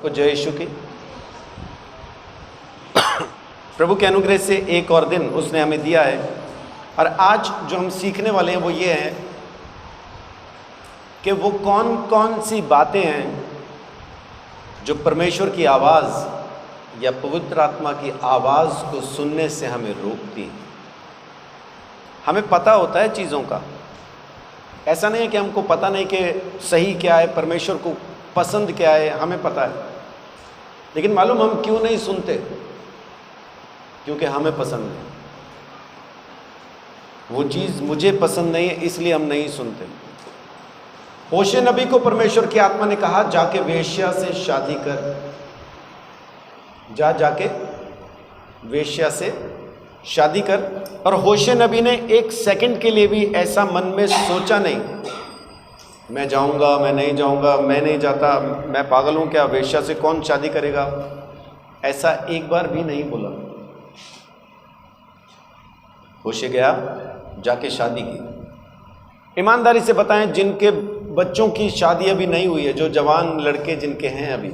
को जय यीशु की। प्रभु के अनुग्रह से एक और दिन उसने हमें दिया है, और आज जो हम सीखने वाले हैं वो ये है कि वो कौन कौन सी बातें हैं जो परमेश्वर की आवाज़ या पवित्र आत्मा की आवाज़ को सुनने से हमें रोकती हैं। हमें पता होता है चीज़ों का, ऐसा नहीं है कि हमको पता नहीं कि सही क्या है, परमेश्वर को पसंद क्या है, हमें पता है, लेकिन मालूम हम क्यों नहीं सुनते? क्योंकि हमें पसंद नहीं। वो चीज़ मुझे पसंद नहीं है, इसलिए हम नहीं सुनते। होशे नबी को परमेश्वर की आत्मा ने कहा, जाके वेश्या से शादी कर, जाके वेश्या से शादी कर। और होशे नबी ने एक सेकंड के लिए भी ऐसा मन में सोचा नहीं, मैं जाऊंगा, मैं नहीं जाऊंगा, मैं नहीं जाता, मैं पागल हूं क्या, वेश्या से कौन शादी करेगा, ऐसा एक बार भी नहीं बोला। होशे गया, जाके शादी की। ईमानदारी से बताएं, जिनके बच्चों की शादी अभी नहीं हुई है, जो जवान लड़के जिनके हैं अभी,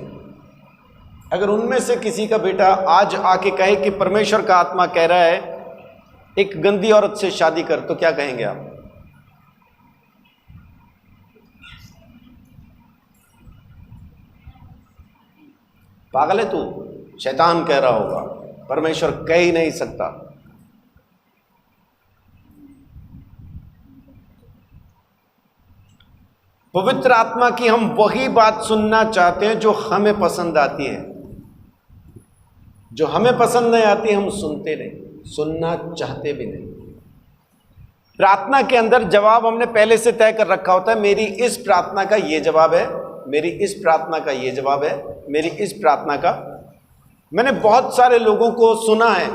अगर उनमें से किसी का बेटा आज आके कहे कि परमेश्वर का आत्मा कह रहा है एक गंदी औरत से शादी कर, तो क्या कहेंगे आप? पागल है तू, शैतान कह रहा होगा, परमेश्वर कह ही नहीं सकता। पवित्र आत्मा की हम वही बात सुनना चाहते हैं जो हमें पसंद आती है। जो हमें पसंद नहीं आती हम सुनते नहीं, सुनना चाहते भी नहीं। प्रार्थना के अंदर जवाब हमने पहले से तय कर रखा होता है, मेरी इस प्रार्थना का ये जवाब है, मेरी इस प्रार्थना का ये जवाब है, मेरी इस प्रार्थना का। मैंने बहुत सारे लोगों को सुना है,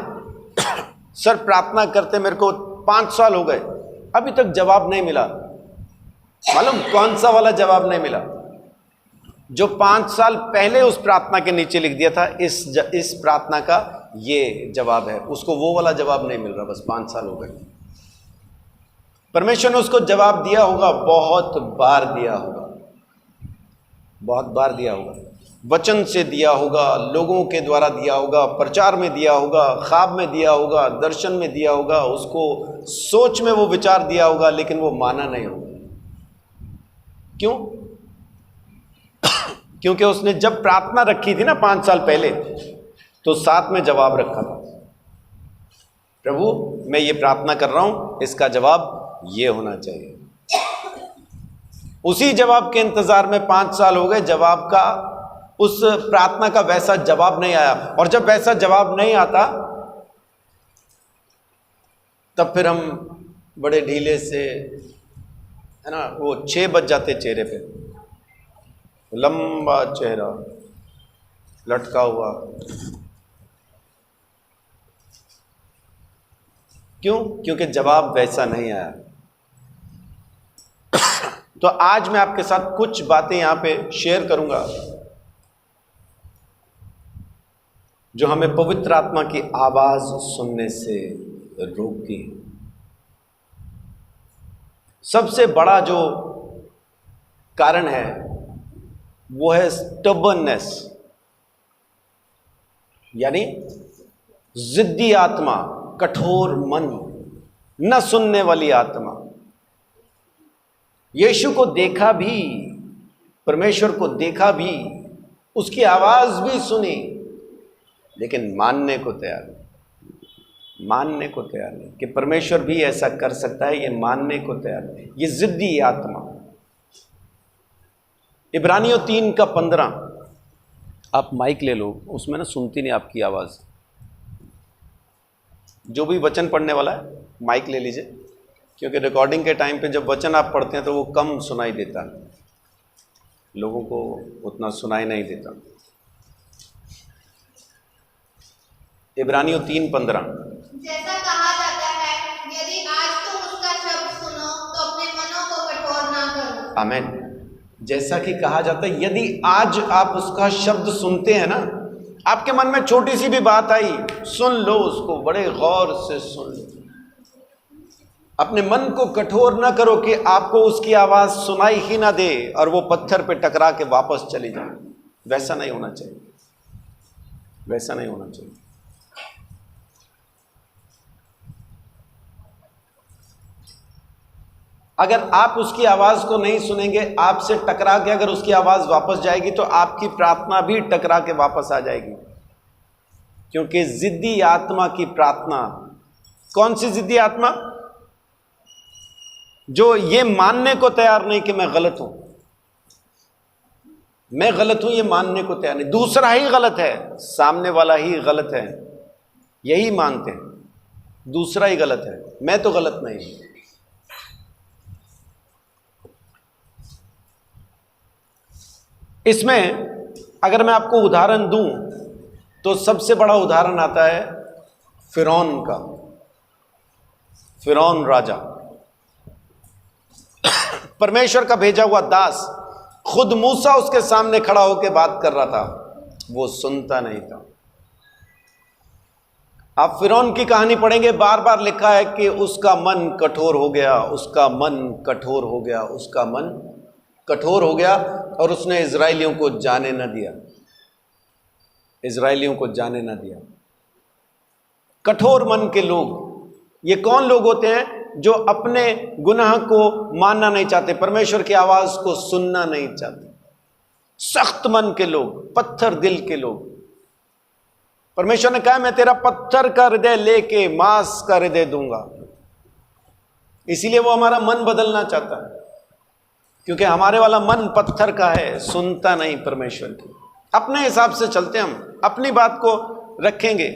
सर प्रार्थना करते मेरे को 5 साल हो गए, अभी तक जवाब नहीं मिला। मालूम कौन सा वाला जवाब नहीं मिला? जो 5 साल पहले उस प्रार्थना के नीचे लिख दिया था, इस प्रार्थना का ये जवाब है, उसको वो वाला जवाब नहीं मिल रहा, बस 5 साल हो गए। परमेश्वर ने उसको जवाब दिया होगा, बहुत बार दिया होगा, बहुत बार दिया होगा, वचन से दिया होगा, लोगों के द्वारा दिया होगा, प्रचार में दिया होगा, ख्वाब में दिया होगा, दर्शन में दिया होगा, उसको सोच में वो विचार दिया होगा, लेकिन वो माना नहीं होगा। क्यों? क्योंकि उसने जब प्रार्थना रखी थी ना 5 साल पहले, तो साथ में जवाब रखा था, प्रभु मैं ये प्रार्थना कर रहा हूं, इसका जवाब ये होना चाहिए। उसी जवाब के इंतजार में 5 साल हो गए, जवाब का, उस प्रार्थना का वैसा जवाब नहीं आया। और जब वैसा जवाब नहीं आता तब फिर हम बड़े ढीले से, है ना, वो 6 बज जाते चेहरे पे, लंबा चेहरा लटका हुआ। क्यों? क्योंकि जवाब वैसा नहीं आया। तो आज मैं आपके साथ कुछ बातें यहां पे शेयर करूंगा जो हमें पवित्र आत्मा की आवाज सुनने से रोकती है। सबसे बड़ा जो कारण है वो है स्टबर्ननेस, यानी जिद्दी आत्मा, कठोर मन, न सुनने वाली आत्मा। यीशु को देखा भी, परमेश्वर को देखा भी, उसकी आवाज भी सुनी, लेकिन मानने को तैयार नहीं, मानने को तैयार नहीं कि परमेश्वर भी ऐसा कर सकता है, ये मानने को तैयार नहीं। ये जिद्दी आत्मा। इब्रानियों 3:15, आप माइक ले लो, उसमें ना सुनती नहीं आपकी आवाज। जो भी वचन पढ़ने वाला है माइक ले लीजिए, क्योंकि रिकॉर्डिंग के टाइम पे जब वचन आप पढ़ते हैं तो वो कम सुनाई देता है, लोगों को उतना सुनाई नहीं देता। इब्रानियों 3:15, जैसा कहा जाता है, यदि आज तुम उसका शब्द सुनो तो अपने मनों को कठोर ना करो। आमीन। जैसा कि कहा जाता है, यदि आज आप उसका शब्द सुनते हैं ना, आपके मन में छोटी सी भी बात आई, सुन लो उसको, बड़े गौर से सुन लो। अपने मन को कठोर ना करो कि आपको उसकी आवाज सुनाई ही ना दे और वो पत्थर पे टकरा के वापस चली जाए। वैसा नहीं होना चाहिए, वैसा नहीं होना चाहिए। अगर आप उसकी आवाज को नहीं सुनेंगे, आपसे टकरा के अगर उसकी आवाज वापस जाएगी तो आपकी प्रार्थना भी टकरा के वापस आ जाएगी। क्योंकि जिद्दी आत्मा की प्रार्थना, कौन सी जिद्दी आत्मा? जो ये मानने को तैयार नहीं कि मैं गलत हूं, मैं गलत हूं, ये मानने को तैयार नहीं। दूसरा ही गलत है, सामने वाला ही गलत है, यही मानते हैं, दूसरा ही गलत है, मैं तो गलत नहीं। इसमें अगर मैं आपको उदाहरण दूं तो सबसे बड़ा उदाहरण आता है फिरौन का। फिरौन राजा, परमेश्वर का भेजा हुआ दास, खुद मूसा उसके सामने खड़ा होकर बात कर रहा था, वो सुनता नहीं था। आप फिरौन की कहानी पढ़ेंगे, बार बार लिखा है कि उसका मन कठोर हो गया, उसका मन कठोर हो गया, उसका मन कठोर हो गया, और उसने इजराइलियों को जाने न दिया, इजराइलियों को जाने न दिया। कठोर मन के लोग, ये कौन लोग होते हैं? जो अपने गुनाह को मानना नहीं चाहते, परमेश्वर की आवाज को सुनना नहीं चाहते, सख्त मन के लोग, पत्थर दिल के लोग। परमेश्वर ने कहा मैं तेरा पत्थर का हृदय लेके मांस का हृदय दूंगा। इसीलिए वो हमारा मन बदलना चाहता है, क्योंकि हमारे वाला मन पत्थर का है, सुनता नहीं परमेश्वर की। अपने हिसाब से चलते, हम अपनी बात को रखेंगे।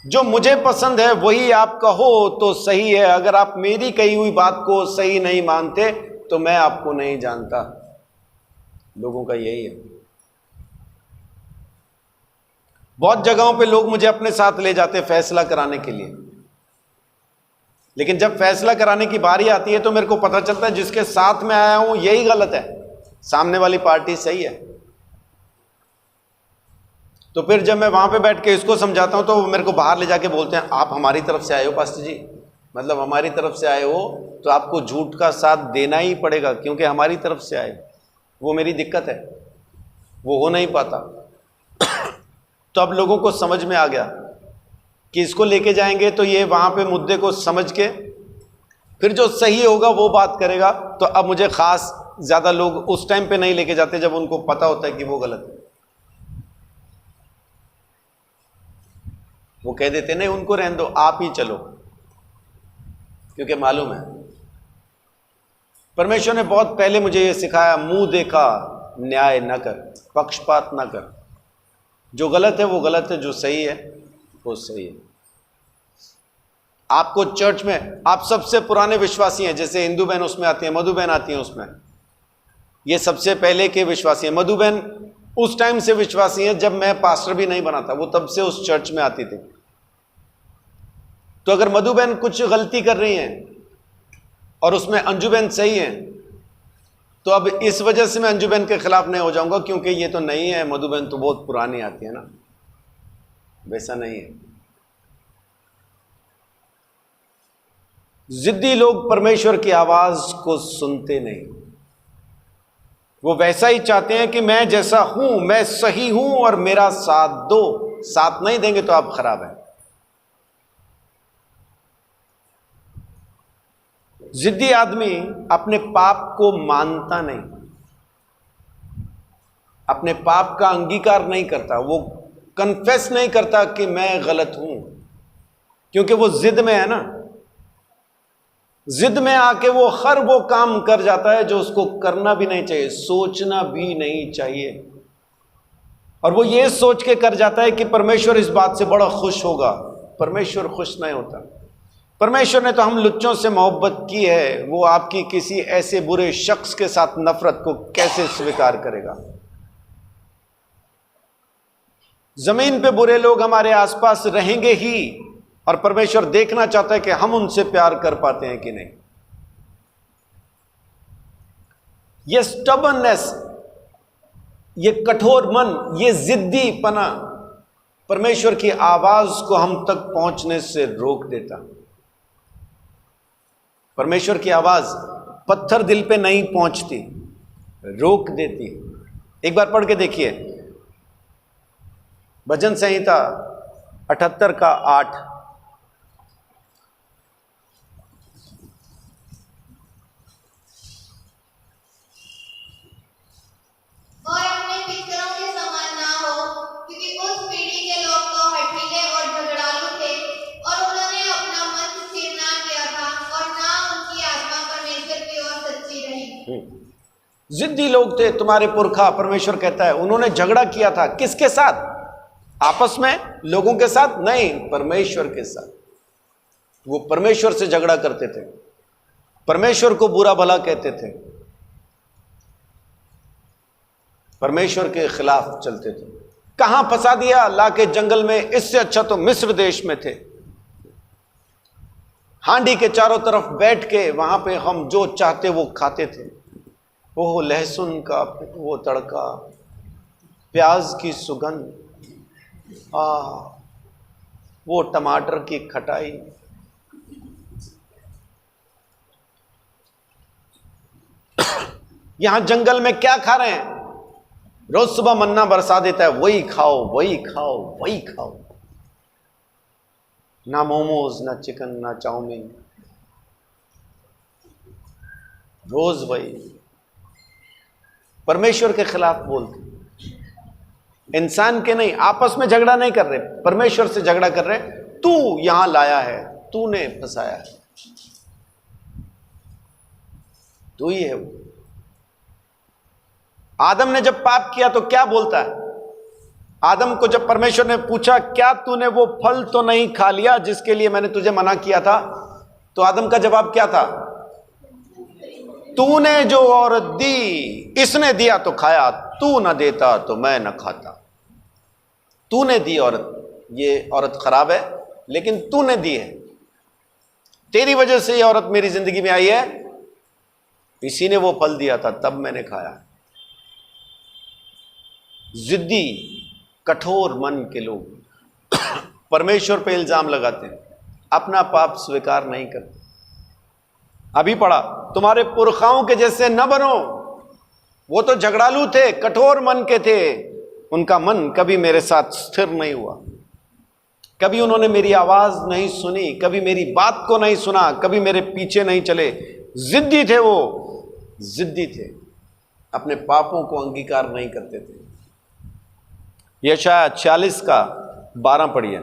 जो मुझे पसंद है वही आप कहो तो सही है, अगर आप मेरी कही हुई बात को सही नहीं मानते तो मैं आपको नहीं जानता। लोगों का यही है। बहुत जगहों पे लोग मुझे अपने साथ ले जाते फैसला कराने के लिए, लेकिन जब फैसला कराने की बारी आती है तो मेरे को पता चलता है जिसके साथ में आया हूं यही गलत है, सामने वाली पार्टी सही है। तो फिर जब मैं वहां पे बैठ के इसको समझाता हूं तो वो मेरे को बाहर ले जाके बोलते हैं आप हमारी तरफ से आए हो पास्टर जी, मतलब हमारी तरफ से आए हो तो आपको झूठ का साथ देना ही पड़ेगा, क्योंकि हमारी तरफ से आए। वो मेरी दिक्कत है, वो हो नहीं पाता। तो अब लोगों को समझ में आ गया कि इसको लेके जाएंगे तो ये वहां पे मुद्दे को समझ के फिर जो सही होगा वो बात करेगा। तो अब मुझे खास ज्यादा लोग उस टाइम पे नहीं लेके जाते जब उनको पता होता है कि वो गलत है। वो कह देते नहीं उनको रहने दो, आप ही चलो, क्योंकि मालूम है परमेश्वर ने बहुत पहले मुझे ये सिखाया, मुंह देखा न्याय न कर, पक्षपात न कर। जो गलत है वो गलत है, जो सही है वो सही है। आपको चर्च में आप सबसे पुराने विश्वासी हैं, जैसे हिंदू बहन उसमें आती है, मधु बहन आती है उसमें, ये सबसे पहले के विश्वासी हैं। मधु बहन उस टाइम से विश्वासी हैं जब मैं पास्टर भी नहीं बना था, वो तब से उस चर्च में आती थी। तो अगर मधु बहन कुछ गलती कर रही हैं और उसमें अंजू बहन सही है, तो अब इस वजह से मैं अंजू बहन के खिलाफ नहीं हो जाऊंगा क्योंकि ये तो नहीं है, मधु बहन तो बहुत पुरानी आती है ना। वैसा नहीं है। जिद्दी लोग परमेश्वर की आवाज को सुनते नहीं, वो वैसा ही चाहते हैं कि मैं जैसा हूं मैं सही हूं और मेरा साथ दो, साथ नहीं देंगे तो आप खराब हैं। जिद्दी आदमी अपने पाप को मानता नहीं, अपने पाप का अंगीकार नहीं करता, वो कन्फेस नहीं करता कि मैं गलत हूं, क्योंकि वो जिद में है ना। जिद में आके वो हर वो काम कर जाता है जो उसको करना भी नहीं चाहिए, सोचना भी नहीं चाहिए, और वो ये सोच के कर जाता है कि परमेश्वर इस बात से बड़ा खुश होगा। परमेश्वर खुश नहीं होता। परमेश्वर ने तो हम लुच्चों से मोहब्बत की है, वो आपकी किसी ऐसे बुरे शख्स के साथ नफरत को कैसे स्वीकार करेगा। जमीन पे बुरे लोग हमारे आसपास रहेंगे ही, और परमेश्वर देखना चाहता है कि हम उनसे प्यार कर पाते हैं कि नहीं। ये स्टबर्ननेस, ये कठोर मन, ये जिद्दीपना परमेश्वर की आवाज को हम तक पहुंचने से रोक देता। परमेश्वर की आवाज पत्थर दिल पे नहीं पहुंचती, रोक देती है। एक बार पढ़ के देखिए, भजन संहिता 78 का 8। और अपने पितरों के समान ना हो, क्योंकि उस पीढ़ी के लोग तो हठीले और झगड़ालू थे, और उन्होंने अपना मन स्थिर ना किया था, और ना उनकी आत्मा परमेश्वर की ओर सच्ची रही। जिद्दी लोग थे तुम्हारे पुरखा, परमेश्वर कहता है। उन्होंने झगड़ा किया था, किसके साथ? आपस में, लोगों के साथ नहीं, परमेश्वर के साथ। वो परमेश्वर से झगड़ा करते थे, परमेश्वर को बुरा भला कहते थे, परमेश्वर के खिलाफ चलते थे। कहां फंसा दिया लाके जंगल में, इससे अच्छा तो मिस्र देश में थे। हांडी के चारों तरफ बैठ के वहां पे हम जो चाहते वो खाते थे। वो लहसुन का वो तड़का, प्याज की सुगंध, वो टमाटर की खटाई, यहां जंगल में क्या खा रहे हैं? रोज सुबह मन्ना बरसा देता है, वही खाओ वही खाओ वही खाओ। ना मोमोज, ना चिकन, ना चाउमीन, रोज वही। परमेश्वर के खिलाफ बोलते, इंसान के नहीं, आपस में झगड़ा नहीं कर रहे, परमेश्वर से झगड़ा कर रहे। तू यहां लाया है, तूने फंसाया है, तू ही है वो। आदम ने जब पाप किया तो क्या बोलता है? आदम को जब परमेश्वर ने पूछा क्या तूने वो फल तो नहीं खा लिया जिसके लिए मैंने तुझे मना किया था, तो आदम का जवाब क्या था? तूने जो औरत दी, इसने दिया तो खाया, तू न देता तो मैं न खाता। तूने दी औरत, ये औरत खराब है लेकिन तूने दी है, तेरी वजह से ये औरत मेरी जिंदगी में आई है, इसी ने वो फल दिया था तब मैंने खाया। जिद्दी कठोर मन के लोग परमेश्वर पे इल्जाम लगाते हैं, अपना पाप स्वीकार नहीं करते। अभी पढ़ा, तुम्हारे पुरखाओं के जैसे न बनो। वो तो झगड़ालू थे, कठोर मन के थे, उनका मन कभी मेरे साथ स्थिर नहीं हुआ, कभी उन्होंने मेरी आवाज नहीं सुनी, कभी मेरी बात को नहीं सुना, कभी मेरे पीछे नहीं चले। जिद्दी थे वो, जिद्दी थे, अपने पापों को अंगीकार नहीं करते थे। यशायाह 46 का 12 पढ़िए।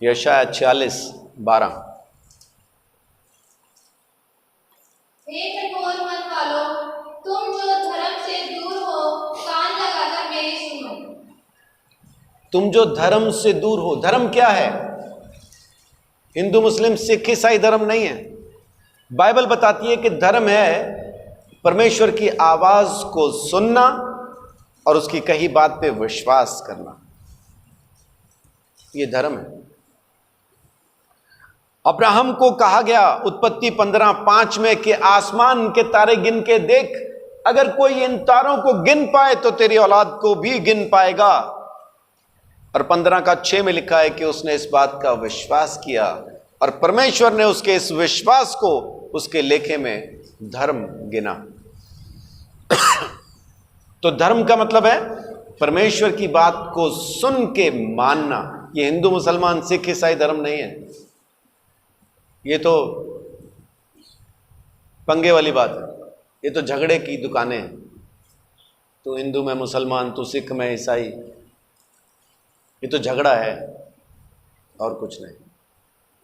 यशायाह 46:12। हे कठोर मन वालों, तुम जो धर्म से दूर हो, कान लगाकर मेरी सुनो। तुम जो धर्म से दूर हो, धर्म क्या है? हिंदू मुस्लिम सिख ईसाई धर्म नहीं है। बाइबल बताती है कि धर्म है परमेश्वर की आवाज को सुनना और उसकी कही बात पे विश्वास करना, ये धर्म है। अब्राहम को कहा गया उत्पत्ति 15:5 में कि आसमान के तारे गिन के देख, अगर कोई इन तारों को गिन पाए तो तेरी औलाद को भी गिन पाएगा। और 15:6 में लिखा है कि उसने इस बात का विश्वास किया और परमेश्वर ने उसके इस विश्वास को उसके लेखे में धर्म गिना। तो धर्म का मतलब है परमेश्वर की बात को सुन के मानना। ये हिंदू मुसलमान सिख ईसाई धर्म नहीं है, ये तो पंगे वाली बात है, ये तो झगड़े की दुकानें हैं। तू हिंदू में मुसलमान, तू सिख में ईसाई, ये तो झगड़ा है और कुछ नहीं।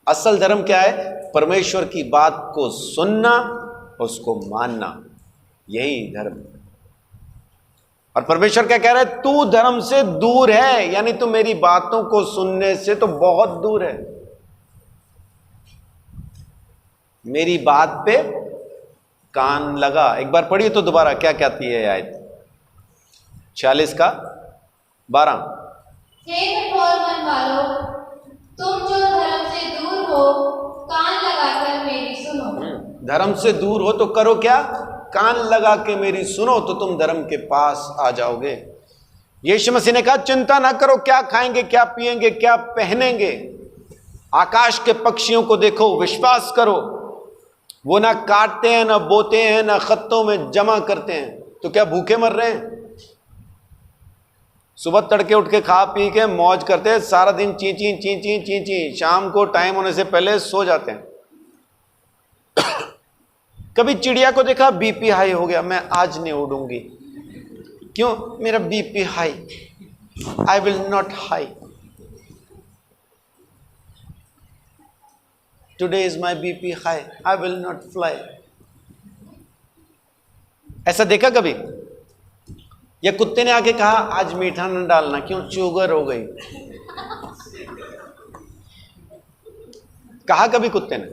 असल धर्म क्या है? परमेश्वर की बात को सुनना, उसको मानना, यही धर्म है। और परमेश्वर क्या कह रहा है? तू धर्म से दूर है, यानी तू मेरी बातों को सुनने से तो बहुत दूर है। मेरी बात पे कान लगा। एक बार पढ़िए तो दोबारा, क्या कहती है आयत 46:12। हे कठोर मन वालों, तुम जो धर्म से दूर हो, कान लगाकर मेरी सुनो। धर्म से दूर हो तो करो क्या? कान लगा के मेरी सुनो, तो तुम धर्म के पास आ जाओगे। यीशु मसीह ने कहा चिंता ना करो क्या खाएंगे, क्या पिएंगे, क्या पहनेंगे। आकाश के पक्षियों को देखो, विश्वास करो वो ना काटते हैं, ना बोते हैं, ना खत्तों में जमा करते हैं, तो क्या भूखे मर रहे हैं? सुबह तड़के उठ के खा पी के मौज करते हैं, सारा दिन ची ची ची ची ची ची, शाम को टाइम होने से पहले सो जाते हैं। कभी चिड़िया को देखा बीपी हाई हो गया, मैं आज नहीं उड़ूंगी, क्यों? मेरा BP high, I will not high, today is my BP high, I will not fly. ऐसा देखा कभी? या कुत्ते ने आके कहा आज मीठा न डालना, क्यों? शुगर हो गई। कहा कभी कुत्ते ने?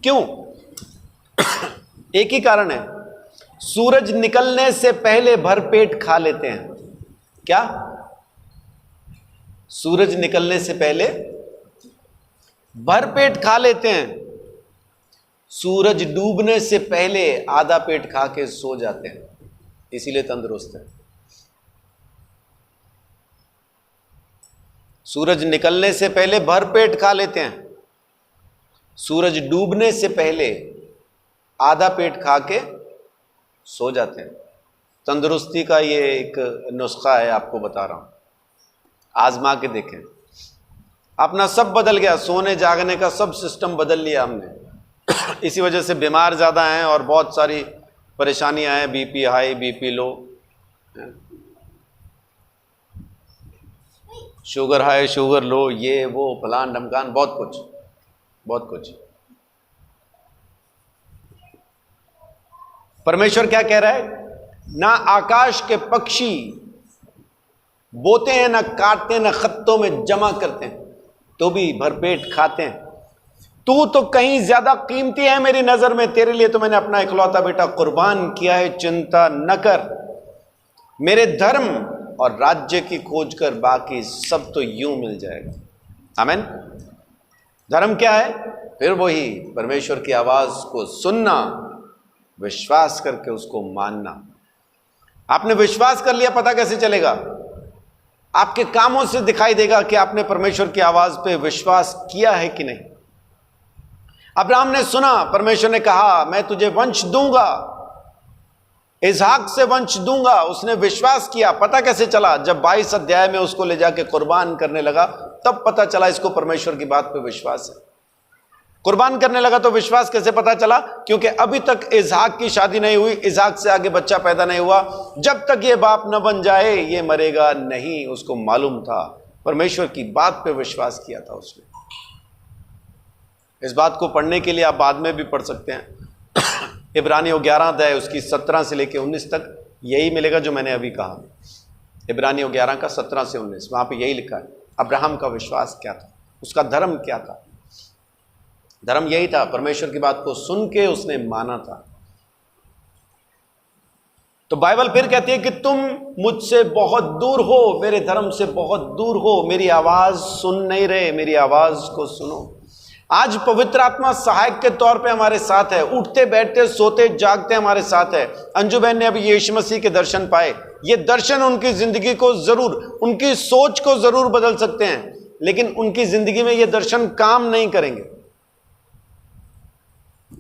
क्यों? एक ही कारण है, सूरज निकलने से पहले भरपेट खा लेते हैं। क्या? सूरज निकलने से पहले भरपेट खा लेते हैं, सूरज डूबने से पहले आधा पेट खा के सो जाते हैं, इसीलिए तंदुरुस्त है। सूरज निकलने से पहले भरपेट खा लेते हैं, सूरज डूबने से पहले आधा पेट खा के सो जाते हैं। तंदुरुस्ती का ये एक नुस्खा है, आपको बता रहा हूं, आजमा के देखें। अपना सब बदल गया, सोने जागने का सब सिस्टम बदल लिया हमने। इसी वजह से बीमार ज़्यादा हैं और बहुत सारी परेशानियां हैं, BP high, BP low, sugar high, sugar लो, ये वो फलान ढमकान, बहुत कुछ बहुत कुछ। परमेश्वर क्या कह रहा है? ना आकाश के पक्षी बोते हैं, ना काटते हैं, ना खत्तों में जमा करते हैं, तो भी भरपेट खाते हैं। तू तो कहीं ज्यादा कीमती है मेरी नजर में, तेरे लिए तो मैंने अपना इकलौता बेटा कुर्बान किया है, चिंता न कर। मेरे धर्म और राज्य की खोज कर, बाकी सब तो यूं मिल जाएगा। आमीन। धर्म क्या है? फिर वही परमेश्वर की आवाज को सुनना, विश्वास करके उसको मानना। आपने विश्वास कर लिया, पता कैसे चलेगा? आपके कामों से दिखाई देगा कि आपने परमेश्वर की आवाज पे विश्वास किया है कि नहीं। अब्राहम ने सुना, परमेश्वर ने कहा मैं तुझे वंश दूंगा, इसहाक से वंश दूंगा, उसने विश्वास किया। पता कैसे चला? जब 22 अध्याय में उसको ले जाके कुर्बान करने लगा, तब पता चला इसको परमेश्वर की बात पे विश्वास है। कुर्बान करने लगा तो विश्वास कैसे पता चला? क्योंकि अभी तक इसहाक की शादी नहीं हुई, इसहाक से आगे बच्चा पैदा नहीं हुआ। जब तक ये बाप न बन जाए ये मरेगा नहीं, उसको मालूम था। परमेश्वर की बात पे विश्वास किया था उसने। इस बात को पढ़ने के लिए आप बाद में भी पढ़ सकते हैं। इब्रानियों 11 अध्याय उसकी 17 से लेकर 19 तक यही मिलेगा जो मैंने अभी कहा। इब्रानियों 11 का 17 से 19, वहां पे यही लिखा है। अब्राहम का विश्वास क्या था, उसका धर्म क्या था? धर्म यही था, परमेश्वर की बात को सुन के उसने माना था। तो बाइबल फिर कहती है कि तुम मुझसे बहुत दूर हो, मेरे धर्म से बहुत दूर हो, मेरी आवाज सुन नहीं रहे, मेरी आवाज को सुनो। आज पवित्र आत्मा सहायक के तौर पे हमारे साथ है, उठते बैठते सोते जागते हमारे साथ है। अंजू बहन ने अभी यीशु मसीह के दर्शन पाए। ये दर्शन उनकी जिंदगी को जरूर, उनकी सोच को जरूर बदल सकते हैं, लेकिन उनकी जिंदगी में ये दर्शन काम नहीं करेंगे।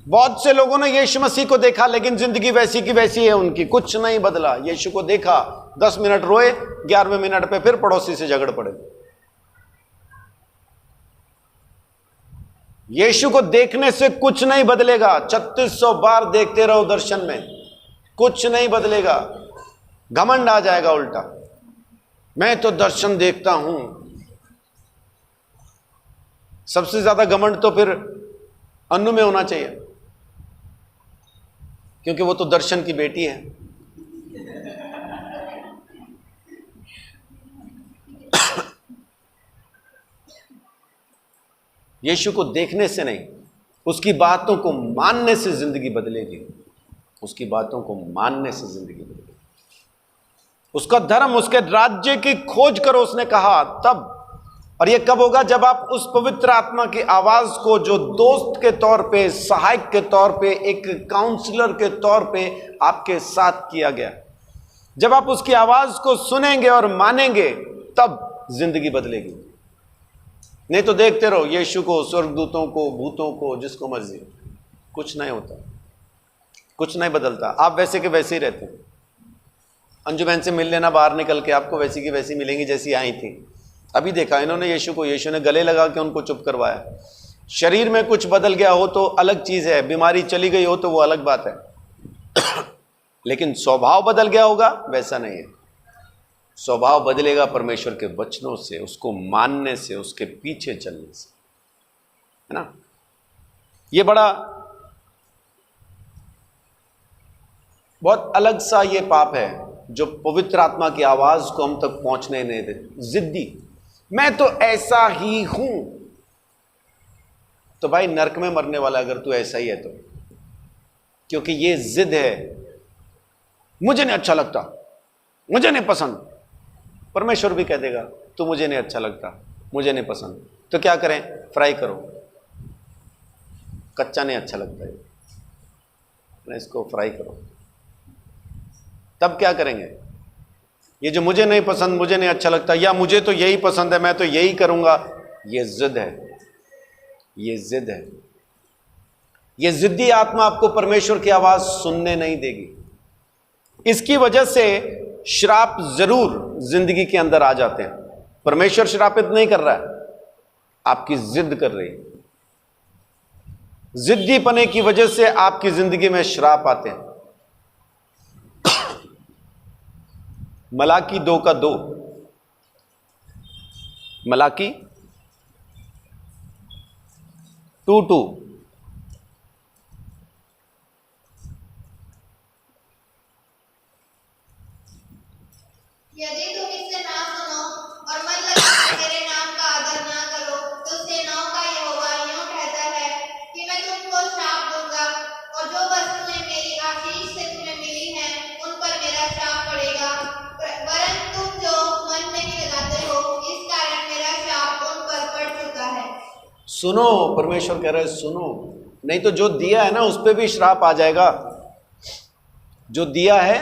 बहुत से लोगों ने यीशु मसीह को देखा, लेकिन जिंदगी वैसी की वैसी है उनकी, कुछ नहीं बदला। यीशु को देखा, 10 मिनट रोए, 11वें मिनट पे फिर पड़ोसी से झगड़ पड़े। यीशु को देखने से कुछ नहीं बदलेगा। 3600 बार देखते रहो दर्शन में, कुछ नहीं बदलेगा। घमंड आ जाएगा उल्टा, मैं तो दर्शन देखता हूं। सबसे ज्यादा घमंड तो फिर अन्नू में होना चाहिए, क्योंकि वो तो दर्शन की बेटी है। यीशु को देखने से नहीं, उसकी बातों को मानने से जिंदगी बदलेगी। उसकी बातों को मानने से जिंदगी बदलेगी। उसका धर्म, उसके राज्य की खोज करो, उसने कहा तब। और यह कब होगा? जब आप उस पवित्र आत्मा की आवाज को, जो दोस्त के तौर पे, सहायक के तौर पे, एक काउंसलर के तौर पे आपके साथ किया गया, जब आप उसकी आवाज को सुनेंगे और मानेंगे, तब जिंदगी बदलेगी। नहीं तो देखते रहो यीशु को, स्वर्गदूतों को, भूतों को, जिसको मर्जी। कुछ नहीं होता, कुछ नहीं बदलता, आप वैसे के वैसे ही रहते हैं। अंजुमन से मिल लेना बाहर निकल के, आपको वैसी की वैसी मिलेंगी जैसी आई थी। अभी देखा इन्होंने यीशु को, यीशु ने गले लगा के उनको चुप करवाया। शरीर में कुछ बदल गया हो तो अलग चीज है, बीमारी चली गई हो तो वो अलग बात है, लेकिन स्वभाव बदल गया होगा वैसा नहीं है। स्वभाव बदलेगा परमेश्वर के वचनों से, उसको मानने से, उसके पीछे चलने से, है ना। ये बहुत अलग सा ये पाप है जो पवित्र आत्मा की आवाज को हम तक पहुंचने नहीं देते। जिद्दी, मैं तो ऐसा ही हूं। तो भाई नरक में मरने वाला अगर तू ऐसा ही है तो, क्योंकि ये जिद है, मुझे नहीं अच्छा लगता, मुझे नहीं पसंद। परमेश्वर भी कह देगा तू मुझे नहीं अच्छा लगता, मुझे नहीं पसंद, तो क्या करें? फ्राई करो, कच्चा नहीं अच्छा लगता है, इसको फ्राई करो। तब क्या करेंगे? ये जो मुझे नहीं पसंद, मुझे नहीं अच्छा लगता, या मुझे तो यही पसंद है, मैं तो यही करूंगा, ये जिद है, ये जिद है। ये जिद्दी आत्मा आपको परमेश्वर की आवाज सुनने नहीं देगी। इसकी वजह से श्राप जरूर जिंदगी के अंदर आ जाते हैं। परमेश्वर श्रापित नहीं कर रहा है, आपकी जिद कर रही है। जिद्दीपने की वजह से आपकी जिंदगी में श्राप आते हैं। मलाकी 2:2, मलाकी 2:2, यदि तुम इससे ना सुनो और मन लगाकर मेरे नाम का आदर ना करो, तो सेनाओं का यहोवा यूं कहता है कि मैं तुमको श्राप दूंगा, और जो वस्तुएं मेरी आशीष से तुम्हें मिली हैं उन पर मेरा श्राप पड़ेगा। वरन तुम जो मन नहीं लगाते हो, इस कारण मेरा श्राप उन पर पड़ चुका है। सुनो, परमेश्वर कह रहे हैं सुनो, नहीं तो जो दिया है ना उस पर भी श्राप आ जाएगा। जो दिया है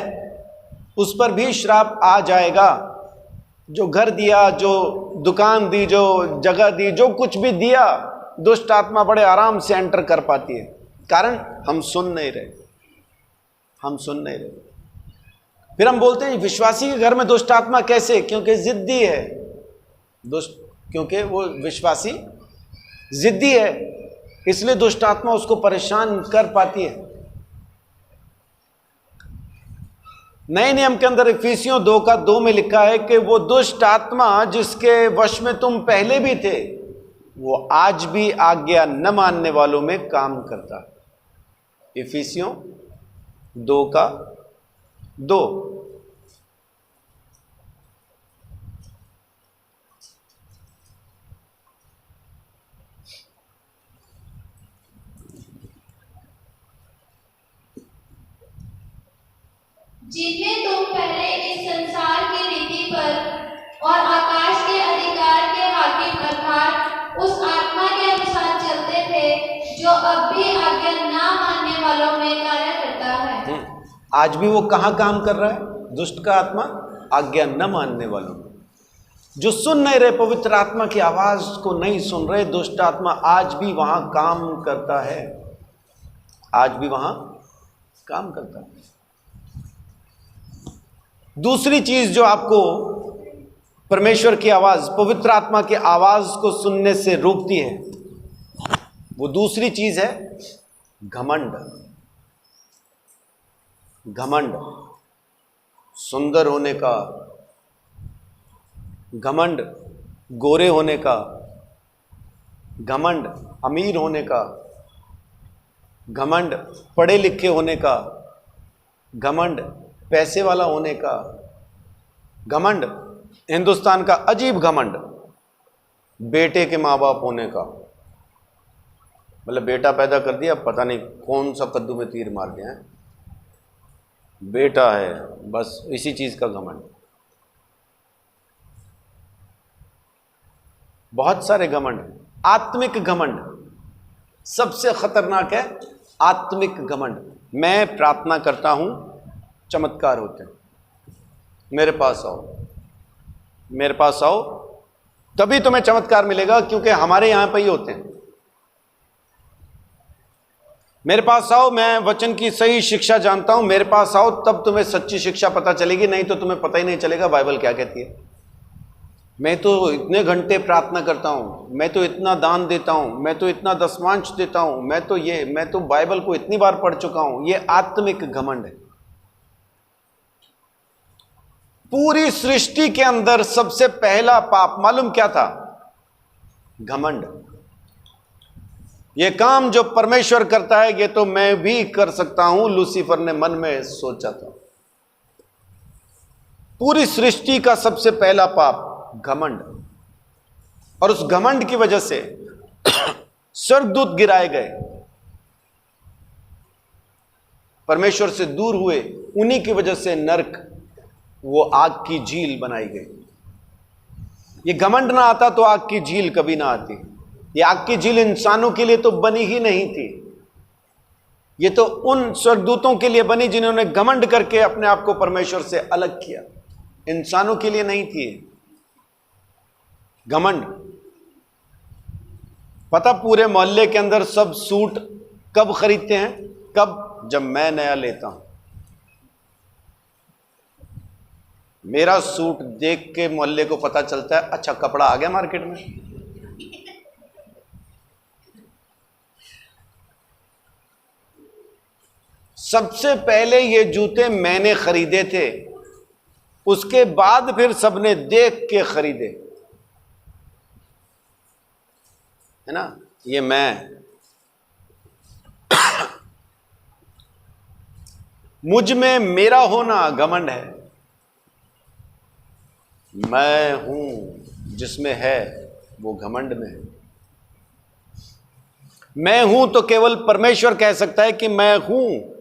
उस पर भी श्राप आ जाएगा। जो घर दिया, जो दुकान दी, जो जगह दी, जो कुछ भी दिया, दुष्ट आत्मा बड़े आराम से एंटर कर पाती है। कारण हम सुन नहीं रहे, हम सुन नहीं रहे। फिर हम बोलते हैं विश्वासी के घर में दुष्ट आत्मा कैसे? क्योंकि जिद्दी है दुष्ट, क्योंकि वो विश्वासी जिद्दी है, इसलिए दुष्ट आत्मा उसको परेशान कर पाती है। नए नियम के अंदर इफिसियों 2:2 में लिखा है कि वो दुष्ट आत्मा जिसके वश में तुम पहले भी थे, वो आज भी आज्ञा न मानने वालों में काम करता है। इफिसियों 2:2। जिन्हें तुम पहले इस संसार की रीति पर और आकाश के अधिकार के हाकिम अर्थात उस आत्मा के अनुसार चलते थे, जो अब भी आज्ञा ना मानने वालों में कार्य करता है। आज भी वो कहाँ काम कर रहा है? दुष्ट का आत्मा आज्ञा न मानने वालों में, जो सुन नहीं रहे, पवित्र आत्मा की आवाज को नहीं सुन रहे, दुष्ट आत्मा आज भी वहां काम करता है, आज भी वहां काम करता है। दूसरी चीज जो आपको परमेश्वर की आवाज, पवित्र आत्मा की आवाज को सुनने से रोकती है, वो दूसरी चीज है घमंड। घमंड, सुंदर होने का घमंड, गोरे होने का घमंड, अमीर होने का घमंड, पढ़े लिखे होने का घमंड, पैसे वाला होने का घमंड, हिंदुस्तान का अजीब घमंड, बेटे के माँ बाप होने का, मतलब बेटा पैदा कर दिया, पता नहीं कौन सा कद्दू में तीर मार दिया है, बेटा है, बस इसी चीज का घमंड। बहुत सारे घमंड। आत्मिक घमंड सबसे खतरनाक है, आत्मिक घमंड। मैं प्रार्थना करता हूं, चमत्कार होते हैं, मेरे पास आओ, मेरे पास आओ, तभी तुम्हें चमत्कार मिलेगा, क्योंकि हमारे यहां पर ही होते हैं। मेरे पास आओ, मैं वचन की सही शिक्षा जानता हूं, मेरे पास आओ, तब तुम्हें सच्ची शिक्षा पता चलेगी, नहीं तो तुम्हें पता ही नहीं चलेगा बाइबल क्या कहती है। मैं तो इतने घंटे प्रार्थना करता हूं, मैं तो इतना दान देता हूं, मैं तो इतना दशमांश देता हूं, मैं तो बाइबल को इतनी बार पढ़ चुका हूं। यह आत्मिक घमंड है। पूरी सृष्टि के अंदर सबसे पहला पाप मालूम क्या था? घमंड। यह काम जो परमेश्वर करता है, यह तो मैं भी कर सकता हूं, लूसीफर ने मन में सोचा था। पूरी सृष्टि का सबसे पहला पाप घमंड, और उस घमंड की वजह से स्वर्गदूत गिराए गए, परमेश्वर से दूर हुए। उन्हीं की वजह से नरक, वो आग की झील बनाई गई। ये घमंड ना आता तो आग की झील कभी ना आती। ये आग की झील इंसानों के लिए तो बनी ही नहीं थी। ये तो उन स्वर्गदूतों के लिए बनी जिन्होंने घमंड करके अपने आप को परमेश्वर से अलग किया। इंसानों के लिए नहीं थी घमंड। पता, पूरे मोहल्ले के अंदर सब सूट कब खरीदते हैं? कब? जब मैं नया लेता हूं। मेरा सूट देख के मोहल्ले को पता चलता है, अच्छा कपड़ा आ गया मार्केट में। सबसे पहले ये जूते मैंने खरीदे थे, उसके बाद फिर सबने देख के खरीदे, है ना। ये मैं मुझ में मेरा होना घमंड है। मैं हूं जिसमें है वो घमंड में है। मैं हूं तो केवल परमेश्वर कह सकता है कि मैं हूं।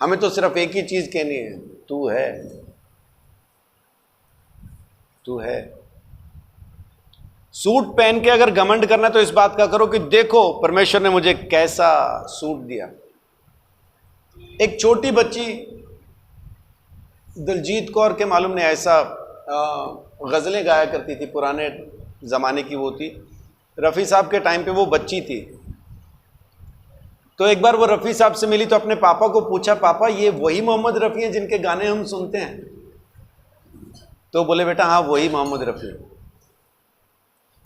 हमें तो सिर्फ एक ही चीज कहनी है, तू है, तू है। सूट पहन के अगर घमंड करना तो इस बात का करो कि देखो परमेश्वर ने मुझे कैसा सूट दिया। एक छोटी बच्ची दिलजीत कौर के मालूम ने ऐसा गजलें गाया करती थी, पुराने जमाने की वो थी। रफ़ी साहब के टाइम पे वो बच्ची थी। तो एक बार वो रफ़ी साहब से मिली तो अपने पापा को पूछा, पापा ये वही मोहम्मद रफ़ी हैं जिनके गाने हम सुनते हैं? तो बोले बेटा हाँ वही मोहम्मद रफ़ी।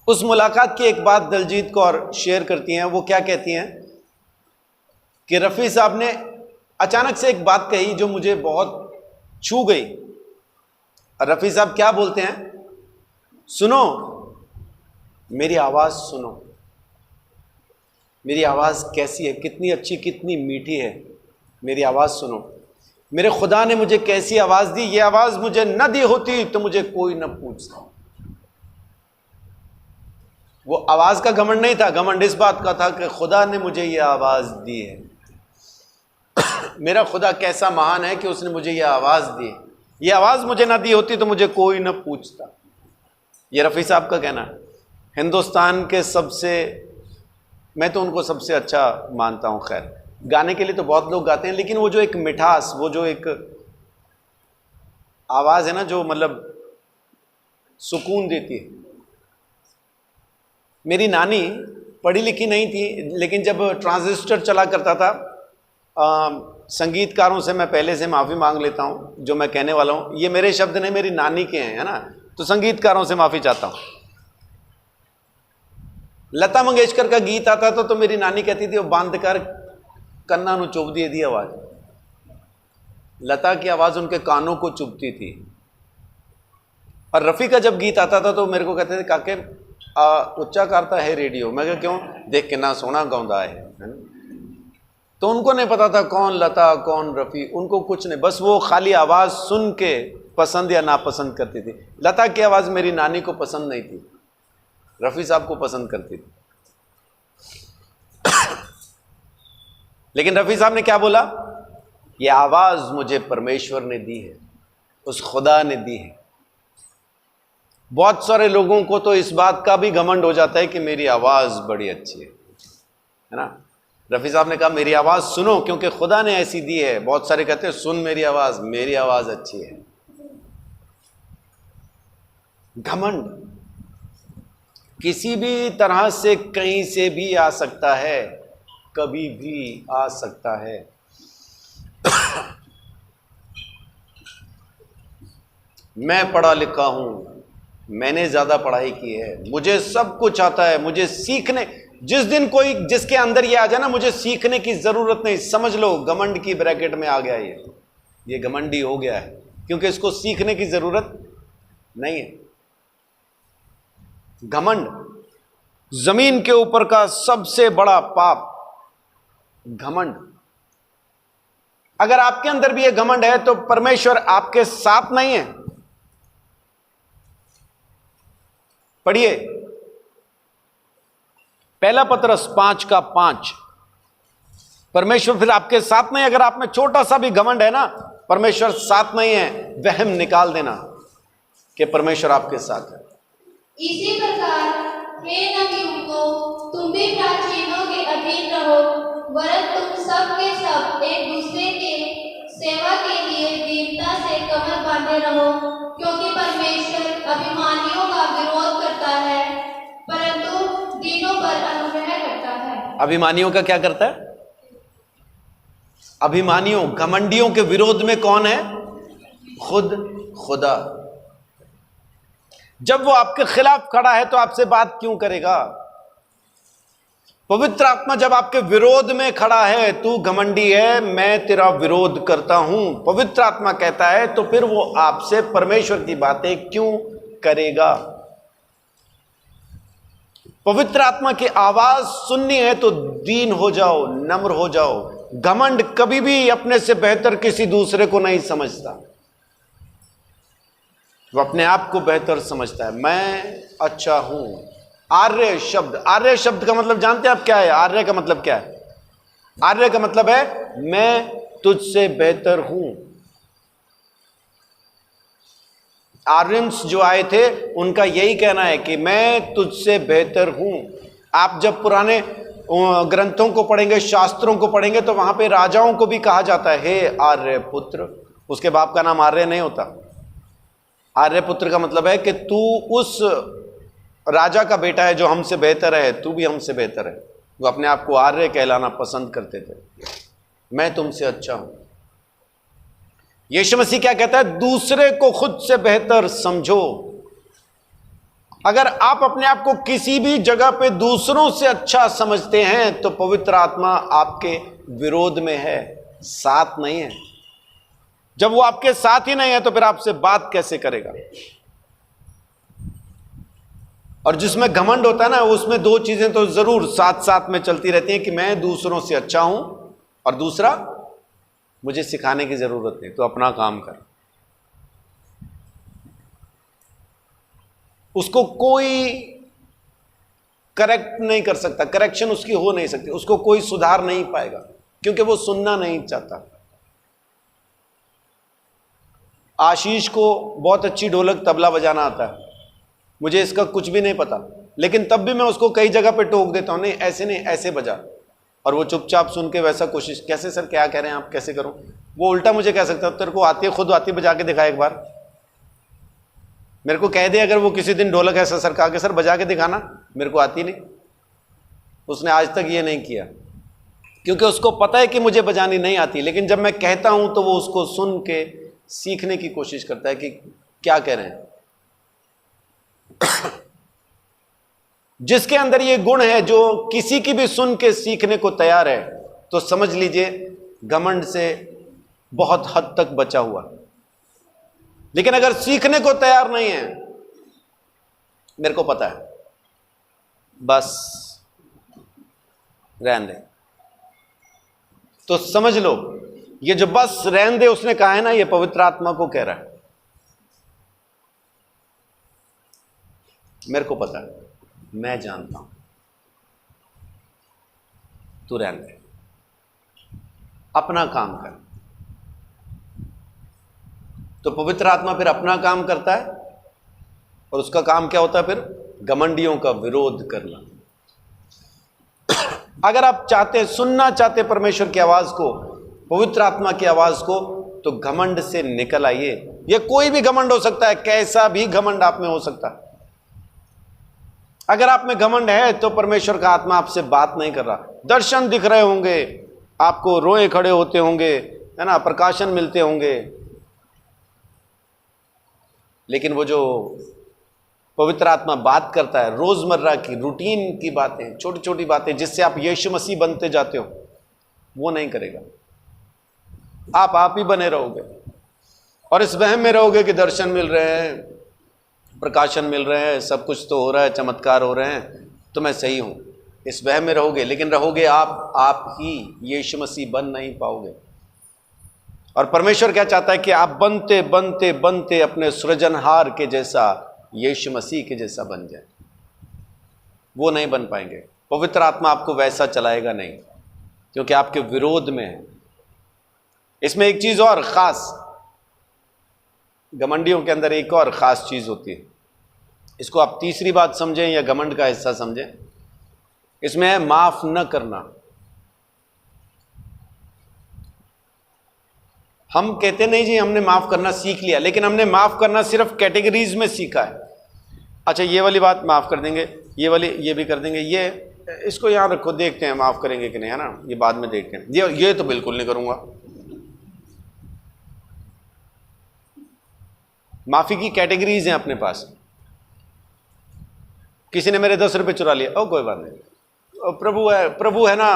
उस मुलाकात की एक बात दिलजीत कौर शेयर करती हैं। वो क्या कहती हैं कि रफ़ी साहब ने अचानक से एक बात कही जो मुझे बहुत छू गई। रफ़ी साहब क्या बोलते हैं? सुनो मेरी आवाज़, सुनो मेरी आवाज़ कैसी है, कितनी अच्छी, कितनी मीठी है। मेरी आवाज़ सुनो। मेरे खुदा ने मुझे कैसी आवाज़ दी। ये आवाज़ मुझे न दी होती तो मुझे कोई न पूछता। वो आवाज़ का घमंड नहीं था, घमंड इस बात का था कि खुदा ने मुझे ये आवाज़ दी है। मेरा खुदा कैसा महान है कि उसने मुझे ये आवाज़ दी। ये आवाज़ मुझे ना दी होती तो मुझे कोई न पूछता। ये रफ़ी साहब का कहना है। हिंदुस्तान के सबसे, मैं तो उनको सबसे अच्छा मानता हूँ। खैर गाने के लिए तो बहुत लोग गाते हैं, लेकिन वो जो एक मिठास, वो जो एक आवाज़ है ना, जो मतलब सुकून देती है। मेरी नानी पढ़ी लिखी नहीं थी, लेकिन जब ट्रांजिस्टर चला करता था, संगीतकारों से मैं पहले से माफ़ी मांग लेता हूँ जो मैं कहने वाला हूँ। ये मेरे शब्द नहीं, मेरी नानी के हैं, है ना। तो संगीतकारों से माफ़ी चाहता हूँ। लता मंगेशकर का गीत आता था तो मेरी नानी कहती थी वो बांध कर कन्ना नु चुभ दिए दी आवाज़। लता की आवाज़ उनके कानों को चुभती थी। और रफ़ी का जब गीत आता था तो मेरे को कहते थे काके उच्चा करता है रेडियो। मैं कहा क्यों? देख के ना सोना गाँदा है ना। तो उनको नहीं पता था कौन लता कौन रफ़ी, उनको कुछ नहीं, बस वो खाली आवाज़ सुन के पसंद या नापसंद करती थी। लता की आवाज़ मेरी नानी को पसंद नहीं थी, रफ़ी साहब को पसंद करती थी। लेकिन रफ़ी साहब ने क्या बोला? ये आवाज़ मुझे परमेश्वर ने दी है, उस खुदा ने दी है। बहुत सारे लोगों को तो इस बात का भी घमंड हो जाता है कि मेरी आवाज़ बड़ी अच्छी है ना। रफ़ी साहब ने कहा मेरी आवाज़ सुनो क्योंकि खुदा ने ऐसी दी है। बहुत सारे कहते हैं सुन मेरी आवाज़ अच्छी है। घमंड किसी भी तरह से कहीं से भी आ सकता है। कभी भी आ सकता है। मैं पढ़ा लिखा हूं, मैंने ज्यादा पढ़ाई की है, मुझे सब कुछ आता है, मुझे सीखने, जिस दिन कोई जिसके अंदर ये आ जाए ना मुझे सीखने की जरूरत नहीं, समझ लो घमंड की ब्रैकेट में आ गया ये घमंडी हो गया है, क्योंकि इसको सीखने की जरूरत नहीं है। घमंड जमीन के ऊपर का सबसे बड़ा पाप, घमंड। अगर आपके अंदर भी ये घमंड है तो परमेश्वर आपके साथ नहीं है। पढ़िए पहला पतरस 5:5। परमेश्वर फिर आपके साथ नहीं। अगर आप में छोटा सा भी घमंड है ना, परमेश्वर साथ नहीं है, वहम निकाल देना कि परमेश्वर आपके साथ है। इसी प्रकार हे नबियों, तुम भी प्राचीनों के अधीन रहो, वरन तुम सब के सब एक दूसरे के सेवा के लिए दीनता से कमर बांधे रहो, क्योंकि परमेश्वर अभिमानियों का विरोध करता है, परंतु दीनों पर अनुग्रह करता है। अभिमानियों का क्या करता है? अभिमानियों, घमंडियों के विरोध में कौन है? खुद खुदा। जब वो आपके खिलाफ खड़ा है तो आपसे बात क्यों करेगा? पवित्र आत्मा जब आपके विरोध में खड़ा है, तू घमंडी है, मैं तेरा विरोध करता हूं, पवित्र आत्मा कहता है, तो फिर वो आपसे परमेश्वर की बातें क्यों करेगा? पवित्र आत्मा की आवाज सुननी है तो दीन हो जाओ, नम्र हो जाओ। घमंड कभी भी अपने से बेहतर किसी दूसरे को नहीं समझता, वो अपने आप को बेहतर समझता है। मैं अच्छा हूं। आर्य शब्द का मतलब जानते हैं आप क्या है? आर्य का मतलब क्या है? आर्य का मतलब है मैं तुझसे बेहतर हूं। आर्यंस जो आए थे उनका यही कहना है कि मैं तुझसे बेहतर हूं। आप जब पुराने ग्रंथों को पढ़ेंगे, शास्त्रों को पढ़ेंगे, तो वहां पे राजाओं को भी कहा जाता है हे आर्य पुत्र। उसके बाप का नाम आर्य नहीं होता। आर्य पुत्र का मतलब है कि तू उस राजा का बेटा है जो हमसे बेहतर है, तू भी हमसे बेहतर है। वो अपने आप को आर्य कहलाना पसंद करते थे। मैं तुमसे अच्छा हूं। यीशु मसीह क्या कहता है? दूसरे को खुद से बेहतर समझो। अगर आप अपने आप को किसी भी जगह पे दूसरों से अच्छा समझते हैं तो पवित्र आत्मा आपके विरोध में है, साथ नहीं है। जब वो आपके साथ ही नहीं है तो फिर आपसे बात कैसे करेगा? और जिसमें घमंड होता है ना, उसमें दो चीजें तो जरूर साथ साथ में चलती रहती हैं कि मैं दूसरों से अच्छा हूं, और दूसरा मुझे सिखाने की जरूरत नहीं, तो अपना काम कर। उसको कोई करेक्ट नहीं कर सकता, करेक्शन उसकी हो नहीं सकती, उसको कोई सुधार नहीं पाएगा, क्योंकि वो सुनना नहीं चाहता। आशीष को बहुत अच्छी ढोलक तबला बजाना आता है, मुझे इसका कुछ भी नहीं पता, लेकिन तब भी मैं उसको कई जगह पे टोक देता हूं, नहीं ऐसे नहीं, ऐसे बजा। और वो चुपचाप सुन के वैसा कोशिश, कैसे सर क्या कह रहे हैं आप, कैसे करूं? वो उल्टा मुझे कह सकता है तेरे को आती है, खुद आती है, बजा के दिखा एक बार। मेरे को कह दे अगर वो किसी दिन ढोलक ऐसा सर कहा कि सर बजा के दिखाना, मेरे को आती नहीं। उसने आज तक ये नहीं किया, क्योंकि उसको पता है कि मुझे बजानी नहीं आती, लेकिन जब मैं कहता हूं तो वो उसको सुन के सीखने की कोशिश करता है कि क्या कह रहे हैं। जिसके अंदर ये गुण है, जो किसी की भी सुन के सीखने को तैयार है, तो समझ लीजिए घमंड से बहुत हद तक बचा हुआ। लेकिन अगर सीखने को तैयार नहीं है, मेरे को पता है, बस रहने दे, तो समझ लो ये जो बस रहने दे उसने कहा है ना, ये पवित्र आत्मा को कह रहा है। मेरे को पता है, मैं जानता हूं, तू रहने दे, अपना काम कर। तो पवित्र आत्मा फिर अपना काम करता है, और उसका काम क्या होता है फिर? घमंडियों का विरोध करना। अगर आप चाहते, सुनना चाहते परमेश्वर की आवाज को, पवित्र आत्मा की आवाज को, तो घमंड से निकल आइए। यह कोई भी घमंड हो सकता है, कैसा भी घमंड आप में हो सकता है। अगर आप में घमंड है तो परमेश्वर का आत्मा आपसे बात नहीं कर रहा। दर्शन दिख रहे होंगे आपको, रोए खड़े होते होंगे, है ना, प्रकाशन मिलते होंगे, लेकिन वो जो पवित्र आत्मा बात करता है रोजमर्रा की रूटीन की बातें, छोटी छोटी बातें जिससे आप यीशु मसीह बनते जाते हो, वो नहीं करेगा। आप ही बने रहोगे और इस वहम में रहोगे कि दर्शन मिल रहे हैं, प्रकाशन मिल रहे हैं, सब कुछ तो हो रहा है, चमत्कार हो रहे हैं, तो मैं सही हूं। इस वहम में रहोगे, लेकिन रहोगे आप ही यीशु मसीह बन नहीं पाओगे। और परमेश्वर क्या चाहता है कि आप बनते बनते बनते अपने सृजनहार के जैसा, यीशु मसीह के जैसा बन जाए। वो नहीं बन पाएंगे। पवित्र आत्मा आपको वैसा चलाएगा नहीं, क्योंकि आपके विरोध में है। इसमें एक चीज और खास, घमंडियों के अंदर एक और खास चीज होती है, इसको आप तीसरी बात समझें या घमंड का हिस्सा समझें, इसमें है माफ न करना। हम कहते नहीं जी हमने माफ करना सीख लिया, लेकिन हमने माफ करना सिर्फ कैटेगरीज में सीखा है। अच्छा ये वाली बात माफ कर देंगे, ये वाली ये भी कर देंगे, ये इसको यहां रखो, देखते हैं माफ करेंगे कि नहीं, है ना, ये बाद में देखते हैं, ये तो बिल्कुल नहीं करूंगा। माफी की कैटेगरीज हैं अपने पास। किसी ने मेरे 10 रुपए चुरा लिया, ओ कोई बात नहीं, प्रभु है ना,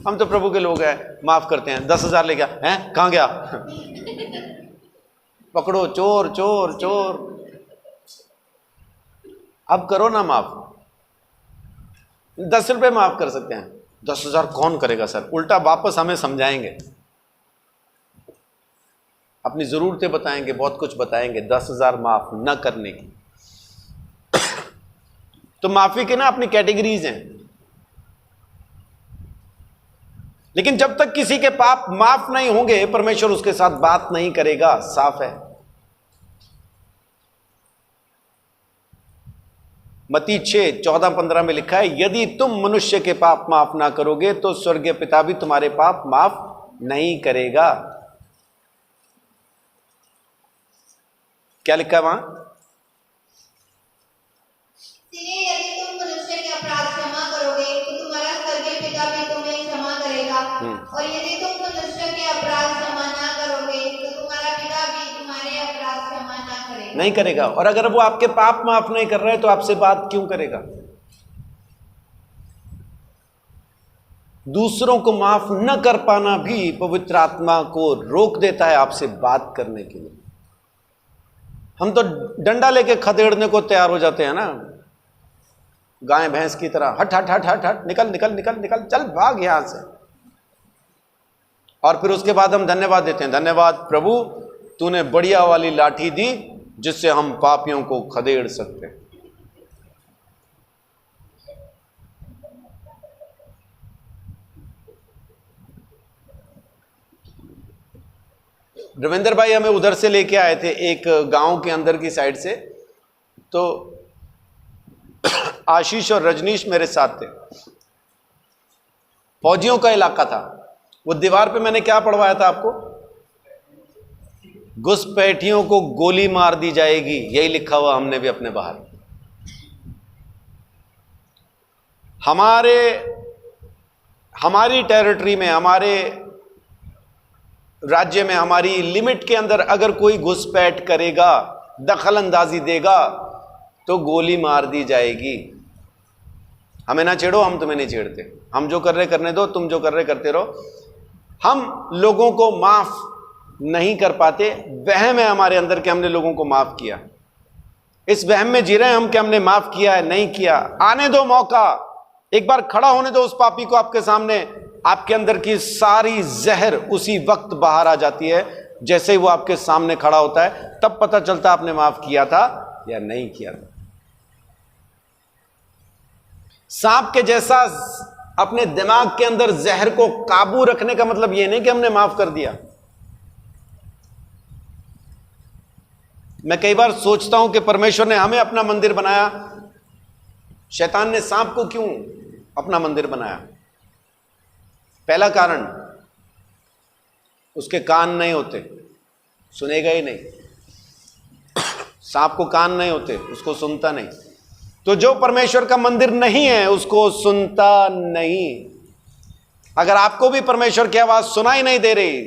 हम तो प्रभु के लोग हैं, माफ करते हैं। 10,000 ले गया, हैं कहां गया? पकड़ो चोर चोर चोर। अब करो ना माफ। 10 रुपए माफ कर सकते हैं, 10,000 कौन करेगा सर? उल्टा वापस हमें समझाएंगे, अपनी जरूरतें बताएंगे, बहुत कुछ बताएंगे, 10,000 माफ न करने की। तो माफी के ना अपनी कैटेगरीज हैं, लेकिन जब तक किसी के पाप माफ नहीं होंगे परमेश्वर उसके साथ बात नहीं करेगा। साफ है। मत्ती 6:14-15 में लिखा है, यदि तुम मनुष्य के पाप माफ ना करोगे तो स्वर्गीय पिता भी तुम्हारे पाप माफ नहीं करेगा। क्या लिखा है वहां? इसलिए यदि तुम मनुष्य के अपराध क्षमा करोगे तो तुम्हारा स्वर्गीय पिता भी तुम्हें क्षमा करेगा, और यदि तुम मनुष्य के अपराध क्षमा ना करोगे तो तुम्हारा पिता भी तुम्हारे अपराध क्षमा ना करेगा। नहीं करेगा। और अगर वो आपके पाप माफ नहीं कर रहे तो आपसे बात क्यों करेगा? दूसरों को माफ न कर पाना भी पवित्र आत्मा को रोक देता है आपसे बात करने के लिए। हम तो डंडा लेके खदेड़ने को तैयार हो जाते हैं ना, गाय भैंस की तरह, हट हट हट हट हट, निकल निकल निकल निकल, चल भाग यहां से। और फिर उसके बाद हम धन्यवाद देते हैं, धन्यवाद प्रभु तूने बढ़िया वाली लाठी दी जिससे हम पापियों को खदेड़ सकते हैं। रविंदर भाई हमें उधर से लेके आए थे, एक गांव के अंदर की साइड से, तो आशीष और रजनीश मेरे साथ थे। फौजियों का इलाका था। वो दीवार पे मैंने क्या पढ़वाया था आपको? घुसपैठियों को गोली मार दी जाएगी, यही लिखा हुआ हमने भी अपने बाहर। हमारी टेरिटरी में, हमारे राज्य में, हमारी लिमिट के अंदर अगर कोई घुसपैठ करेगा, दखल अंदाजी देगा तो गोली मार दी जाएगी। हमें ना छेड़ो, हम तुम्हें नहीं छेड़ते, हम जो कर रहे करने दो, तुम जो कर रहे करते रहो। हम लोगों को माफ नहीं कर पाते। वहम है हमारे अंदर कि हमने लोगों को माफ किया। इस वहम में जी रहे हैं हम कि हमने माफ किया है, नहीं किया। आने दो मौका, एक बार खड़ा होने दो उस पापी को आपके सामने। आपके अंदर की सारी जहर उसी वक्त बाहर आ जाती है जैसे ही वो आपके सामने खड़ा होता है, तब पता चलता है आपने माफ किया था या नहीं किया था। सांप के जैसा अपने दिमाग के अंदर जहर को काबू रखने का मतलब यह नहीं कि हमने माफ कर दिया। मैं कई बार सोचता हूं कि परमेश्वर ने हमें अपना मंदिर बनाया, शैतान ने सांप को क्यों अपना मंदिर बनाया? पहला कारण, उसके कान नहीं होते, सुनेगा ही नहीं। सांप को कान नहीं होते, उसको सुनता नहीं। तो जो परमेश्वर का मंदिर नहीं है उसको सुनता नहीं। अगर आपको भी परमेश्वर की आवाज सुनाई नहीं दे रही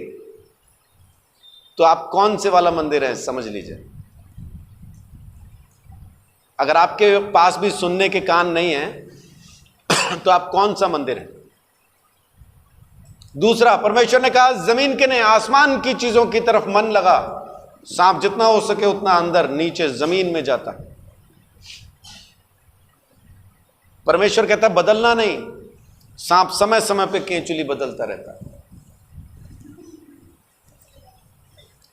तो आप कौन से वाला मंदिर है समझ लीजिए। अगर आपके पास भी सुनने के कान नहीं है तो आप कौन सा मंदिर है। दूसरा, परमेश्वर ने कहा जमीन के नहीं आसमान की चीजों की तरफ मन लगा। सांप जितना हो सके उतना अंदर नीचे जमीन में जाता है। परमेश्वर कहता है बदलना नहीं। सांप समय समय पे केंचुली बदलता रहता है,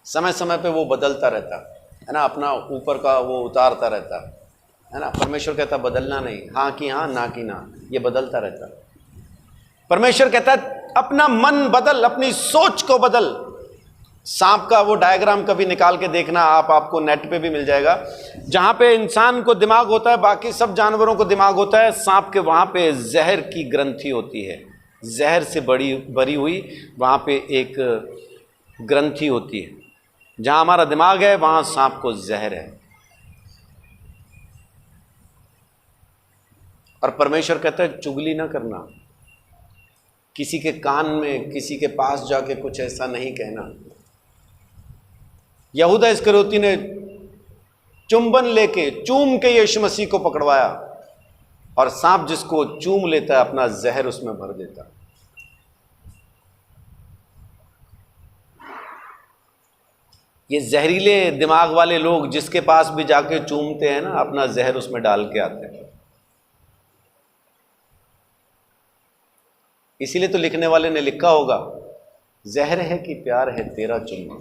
समय समय पे वो बदलता रहता है ना, अपना ऊपर का वो उतारता रहता है ना। परमेश्वर कहता है बदलना नहीं, हाँ की हाँ ना की ना, ये बदलता रहता है। परमेश्वर कहता है अपना मन बदल, अपनी सोच को बदल। सांप का वो डायग्राम कभी निकाल के देखना आप, आपको नेट पे भी मिल जाएगा। जहां पे इंसान को दिमाग होता है, बाकी सब जानवरों को दिमाग होता है, सांप के वहां पे जहर की ग्रंथि होती है। जहर से भरी हुई वहां पे एक ग्रंथि होती है। जहां हमारा दिमाग है वहां सांप को जहर है। और परमेश्वर कहता है चुगली ना करना, किसी के कान में किसी के पास जाके कुछ ऐसा नहीं कहना। यहूदा इस्करियोती ने चुंबन लेके चूम के यीशु मसीह को पकड़वाया, और सांप जिसको चूम लेता है अपना जहर उसमें भर देता। ये जहरीले दिमाग वाले लोग जिसके पास भी जाके चूमते हैं ना, अपना जहर उसमें डाल के आते हैं। इसीलिए तो लिखने वाले ने लिखा होगा जहर है कि प्यार है तेरा चुम्मा।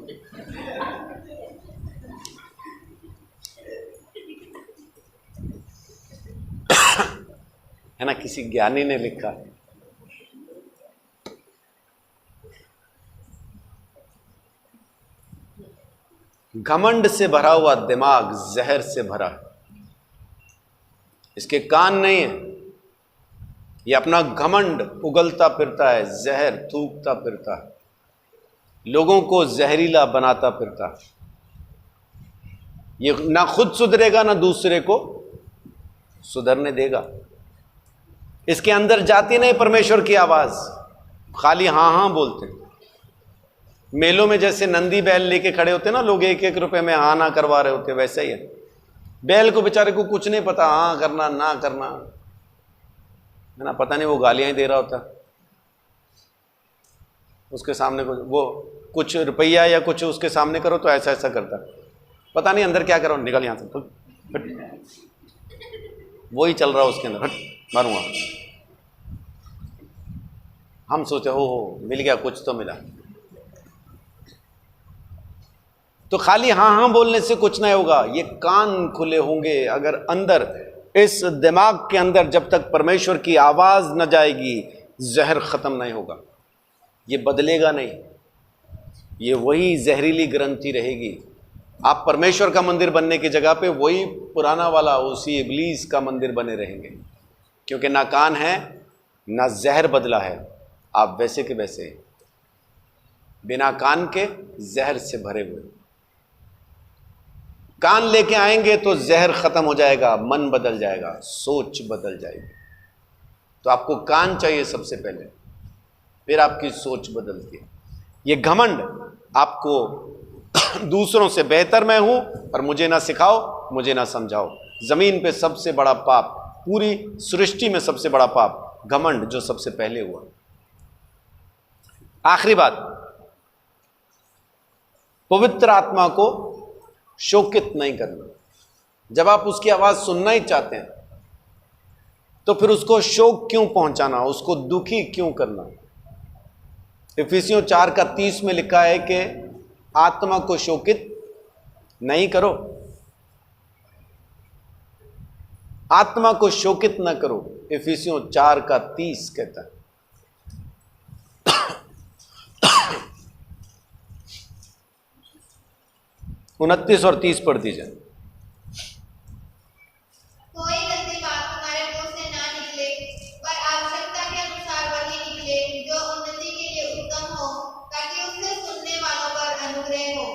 है ना, किसी ज्ञानी ने लिखा है। घमंड से भरा हुआ दिमाग जहर से भरा है। इसके कान नहीं है, ये अपना घमंड उगलता फिरता है, जहर थूकता फिरता है, लोगों को जहरीला बनाता फिरता है। ये ना खुद सुधरेगा ना दूसरे को सुधरने देगा। इसके अंदर जाती नहीं परमेश्वर की आवाज, खाली हाँ हाँ बोलते। मेलों में जैसे नंदी बैल लेके खड़े होते ना लोग, 1-1 रुपए में हाँ ना करवा रहे होते, वैसे ही है। बैल को बेचारे को कुछ नहीं पता, हाँ करना ना करना, है ना, पता नहीं वो गालियां ही दे रहा होता। उसके सामने वो कुछ रुपया या कुछ उसके सामने करो तो ऐसा ऐसा करता, पता नहीं अंदर क्या करो, निकल यहां से, वो ही चल रहा उसके अंदर, मारूंगा। हम सोचे हो मिल गया, कुछ तो मिला। तो खाली हाँ हाँ बोलने से कुछ नहीं होगा, ये कान खुले होंगे। अगर अंदर इस दिमाग के अंदर जब तक परमेश्वर की आवाज न जाएगी जहर खत्म नहीं होगा, ये बदलेगा नहीं, ये वही जहरीली ग्रंथि रहेगी। आप परमेश्वर का मंदिर बनने की जगह पे वही पुराना वाला उसी इब्लीस का मंदिर बने रहेंगे, क्योंकि ना कान है ना जहर बदला है, आप वैसे के वैसे बिना कान के जहर से भरे हुए। कान लेके आएंगे तो जहर खत्म हो जाएगा, मन बदल जाएगा, सोच बदल जाएगी। तो आपको कान चाहिए सबसे पहले, फिर आपकी सोच बदलती है। ये घमंड आपको दूसरों से बेहतर मैं हूं और मुझे ना सिखाओ मुझे ना समझाओ। जमीन पे सबसे बड़ा पाप, पूरी सृष्टि में सबसे बड़ा पाप घमंड, जो सबसे पहले हुआ। आखिरी बात, पवित्र आत्मा को शोकित नहीं करना। जब आप उसकी आवाज सुनना ही चाहते हैं तो फिर उसको शोक क्यों पहुंचाना, उसको दुखी क्यों करना। इफिसियों 4:30 में लिखा है कि आत्मा को शोकित नहीं करो, आत्मा को शोकित ना करो। इफिसियों 4:30 कहता है। 29 और 30 पढ़ दीजिए। कोई गंदी बात तुम्हारे मुंह से ना निकले, पर आवश्यकता के अनुसार वही निकले जो उन्नति के लिए उत्तम हो, ताकि उससे सुनने वालों पर अनुग्रह हो।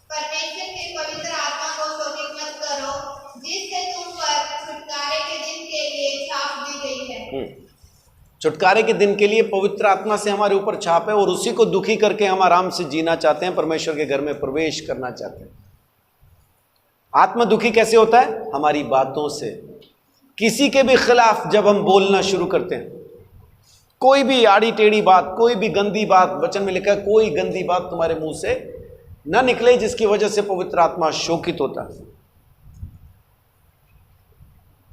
परमेश्वर के पवित्र आत्मा को शोकित मत करो, जिससे तुम पर छुटकारे के छुटकारे के दिन के लिए पवित्र आत्मा से हमारे ऊपर छाप है और उसी को दुखी करके हम आराम से जीना चाहते हैं, परमेश्वर के घर में प्रवेश करना चाहते हैं। आत्मा दुखी कैसे होता है? हमारी बातों से। किसी के भी खिलाफ जब हम बोलना शुरू करते हैं, कोई भी आड़ी टेढ़ी बात, कोई भी गंदी बात, वचन में लिखा है कोई गंदी बात तुम्हारे मुंह से ना निकले जिसकी वजह से पवित्र आत्मा शोकित होता है।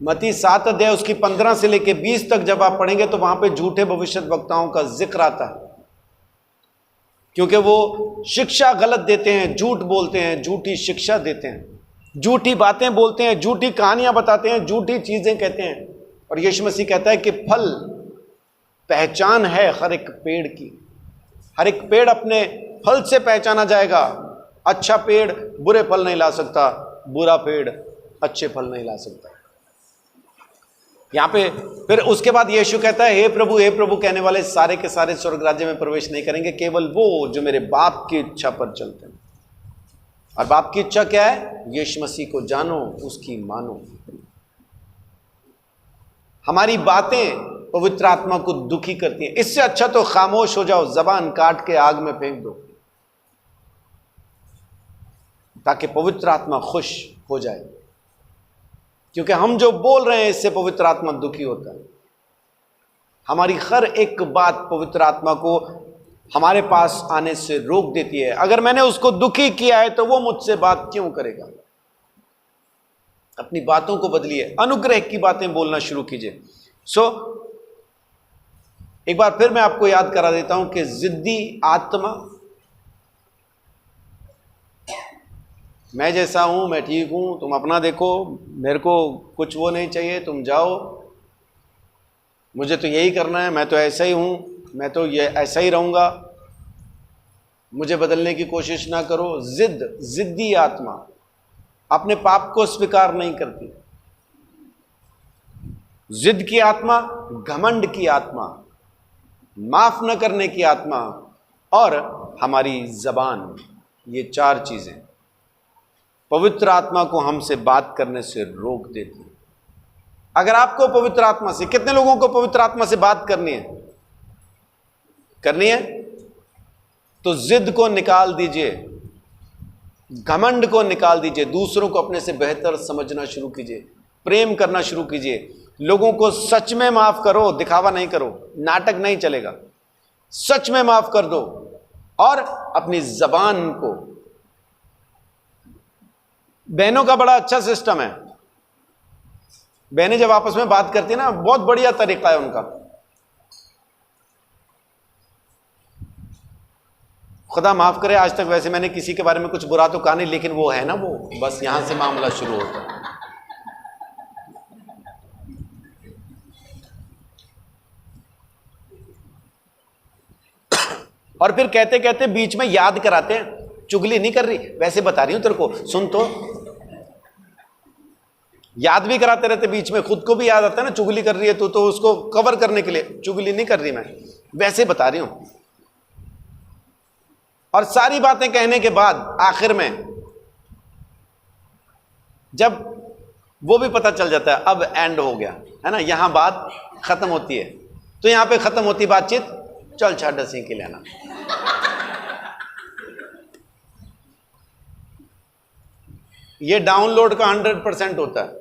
मत्ती 7 अध्याय उसकी 15 से लेकर 20 तक जब आप पढ़ेंगे तो वहां पे झूठे भविष्यद्वक्ताओं का जिक्र आता है, क्योंकि वो शिक्षा गलत देते हैं, झूठ बोलते हैं, झूठी शिक्षा देते हैं, झूठी बातें बोलते हैं, झूठी कहानियां बताते हैं, झूठी चीजें कहते हैं। और यीशु मसीह कहता है कि फल पहचान है हर एक पेड़ की। हर एक पेड़ अपने फल से पहचाना जाएगा। अच्छा पेड़ बुरे फल नहीं ला सकता, बुरा पेड़ अच्छे फल नहीं ला सकता। यहां पे फिर उसके बाद यीशु कहता है, हे प्रभु कहने वाले सारे के सारे स्वर्ग राज्य में प्रवेश नहीं करेंगे, केवल वो जो मेरे बाप की इच्छा पर चलते हैं। और बाप की इच्छा क्या है? यीशु मसीह को जानो, उसकी मानो। हमारी बातें पवित्र आत्मा को दुखी करती हैं। इससे अच्छा तो खामोश हो जाओ, जबान काट के आग में फेंक दो, ताकि पवित्र आत्मा खुश हो जाए। क्योंकि हम जो बोल रहे हैं इससे पवित्र आत्मा दुखी होता है। हमारी हर एक बात पवित्र आत्मा को हमारे पास आने से रोक देती है। अगर मैंने उसको दुखी किया है तो वो मुझसे बात क्यों करेगा? अपनी बातों को बदलिए, अनुग्रह की बातें बोलना शुरू कीजिए। एक बार फिर मैं आपको याद करा देता हूं कि जिद्दी आत्मा, मैं जैसा हूं, मैं ठीक हूं, तुम अपना देखो, मेरे को कुछ वो नहीं चाहिए, तुम जाओ, मुझे तो यही करना है, मैं तो ऐसा ही हूं, मैं तो ये ऐसा ही रहूंगा, मुझे बदलने की कोशिश ना करो। जिद्दी आत्मा अपने पाप को स्वीकार नहीं करती। जिद की आत्मा, घमंड की आत्मा, माफ न करने की आत्मा और हमारी जबान, ये 4 चीजें पवित्र आत्मा को हमसे बात करने से रोक देती है। अगर आपको पवित्र आत्मा से, कितने लोगों को पवित्र आत्मा से बात करनी है? तो जिद को निकाल दीजिए, घमंड को निकाल दीजिए, दूसरों को अपने से बेहतर समझना शुरू कीजिए, प्रेम करना शुरू कीजिए, लोगों को सच में माफ करो, दिखावा नहीं करो, नाटक नहीं चलेगा, सच में माफ कर दो। और अपनी जबान को, बहनों का बड़ा अच्छा सिस्टम है। बहनें जब आपस में बात करती है ना, बहुत बढ़िया तरीका है उनका। खुदा माफ करे, आज तक वैसे मैंने किसी के बारे में कुछ बुरा तो कहा नहीं, लेकिन वो है ना, वो बस यहां से मामला शुरू होता है। और फिर कहते कहते बीच में याद कराते हैं, चुगली नहीं कर रही, वैसे बता रही हूं तेरे को, सुन तो। याद भी कराते रहते बीच में, खुद को भी याद आता है ना, चुगली कर रही है तो उसको कवर करने के लिए, चुगली नहीं कर रही मैं, वैसे बता रही हूं। और सारी बातें कहने के बाद आखिर में जब वो भी पता चल जाता है अब एंड हो गया है ना, यहां बात खत्म होती है, तो यहां पे खत्म होती बातचीत, चल छाड़ सी के लेना। ये डाउनलोड का 100% होता है।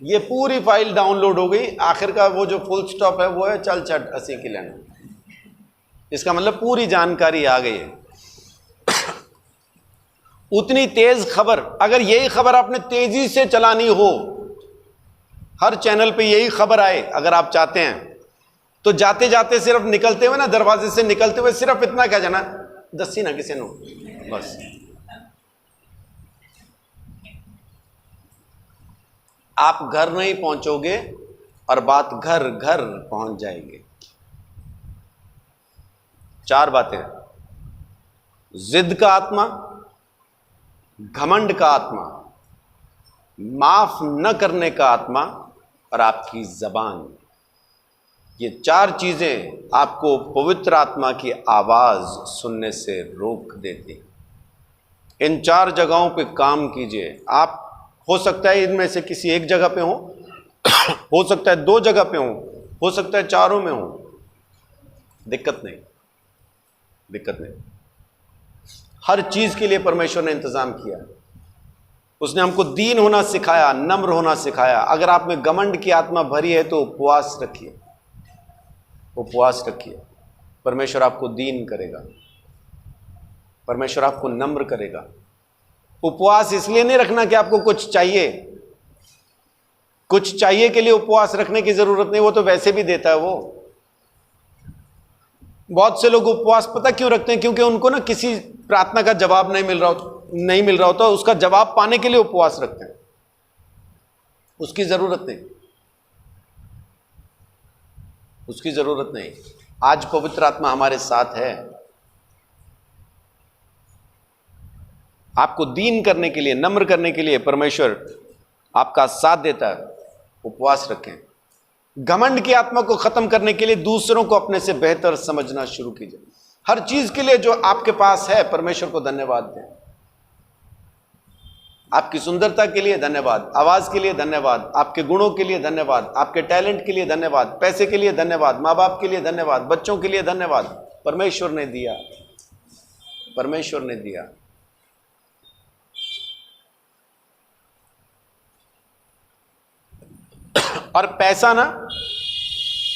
ये पूरी फाइल डाउनलोड हो गई, आखिर का वो जो फुल स्टॉप है वो है चल छट अस्सी की लेना। इसका मतलब पूरी जानकारी आ गई है। उतनी तेज खबर, अगर यही खबर आपने तेजी से चलानी हो, हर चैनल पे यही खबर आए अगर आप चाहते हैं, तो जाते जाते सिर्फ निकलते हुए ना, दरवाजे से निकलते हुए सिर्फ इतना कह जाना, दसी ना किसी नो, बस। आप घर नहीं पहुंचोगे और बात घर घर पहुंच जाएगी। 4 बातें, जिद का आत्मा, घमंड का आत्मा, माफ न करने का आत्मा और आपकी जबान। ये 4 चीजें आपको पवित्र आत्मा की आवाज सुनने से रोक देती। इन 4 जगहों पे काम कीजिए। आप हो सकता है इनमें से किसी एक जगह पे हो सकता है 2 जगह पे हो, हो सकता है चारों में हो, दिक्कत नहीं, दिक्कत नहीं। हर चीज के लिए परमेश्वर ने इंतजाम किया। उसने हमको दीन होना सिखाया, नम्र होना सिखाया। अगर आप में घमंड की आत्मा भरी है तो उपवास रखिए, उपवास रखिए। परमेश्वर आपको दीन करेगा, परमेश्वर आपको नम्र करेगा। उपवास इसलिए नहीं रखना कि आपको कुछ चाहिए, कुछ चाहिए के लिए उपवास रखने की जरूरत नहीं, वो तो वैसे भी देता है वो। बहुत से लोग उपवास पता क्यों रखते हैं? क्योंकि उनको ना किसी प्रार्थना का जवाब नहीं मिल रहा होता, उसका जवाब पाने के लिए उपवास रखते हैं। उसकी जरूरत नहीं, उसकी जरूरत नहीं। आज पवित्र आत्मा हमारे साथ है, आपको दीन करने के लिए, नम्र करने के लिए परमेश्वर आपका साथ देता है। उपवास रखें। घमंड की आत्मा को खत्म करने के लिए दूसरों को अपने से बेहतर समझना शुरू कीजिए। हर चीज के लिए जो आपके पास है परमेश्वर को धन्यवाद दें। आपकी सुंदरता के लिए धन्यवाद, आवाज के लिए धन्यवाद, आपके गुणों के लिए धन्यवाद, आपके टैलेंट के लिए धन्यवाद, पैसे के लिए धन्यवाद, माँ बाप के लिए धन्यवाद, बच्चों के लिए धन्यवाद। परमेश्वर ने दिया, परमेश्वर ने दिया। और पैसा ना,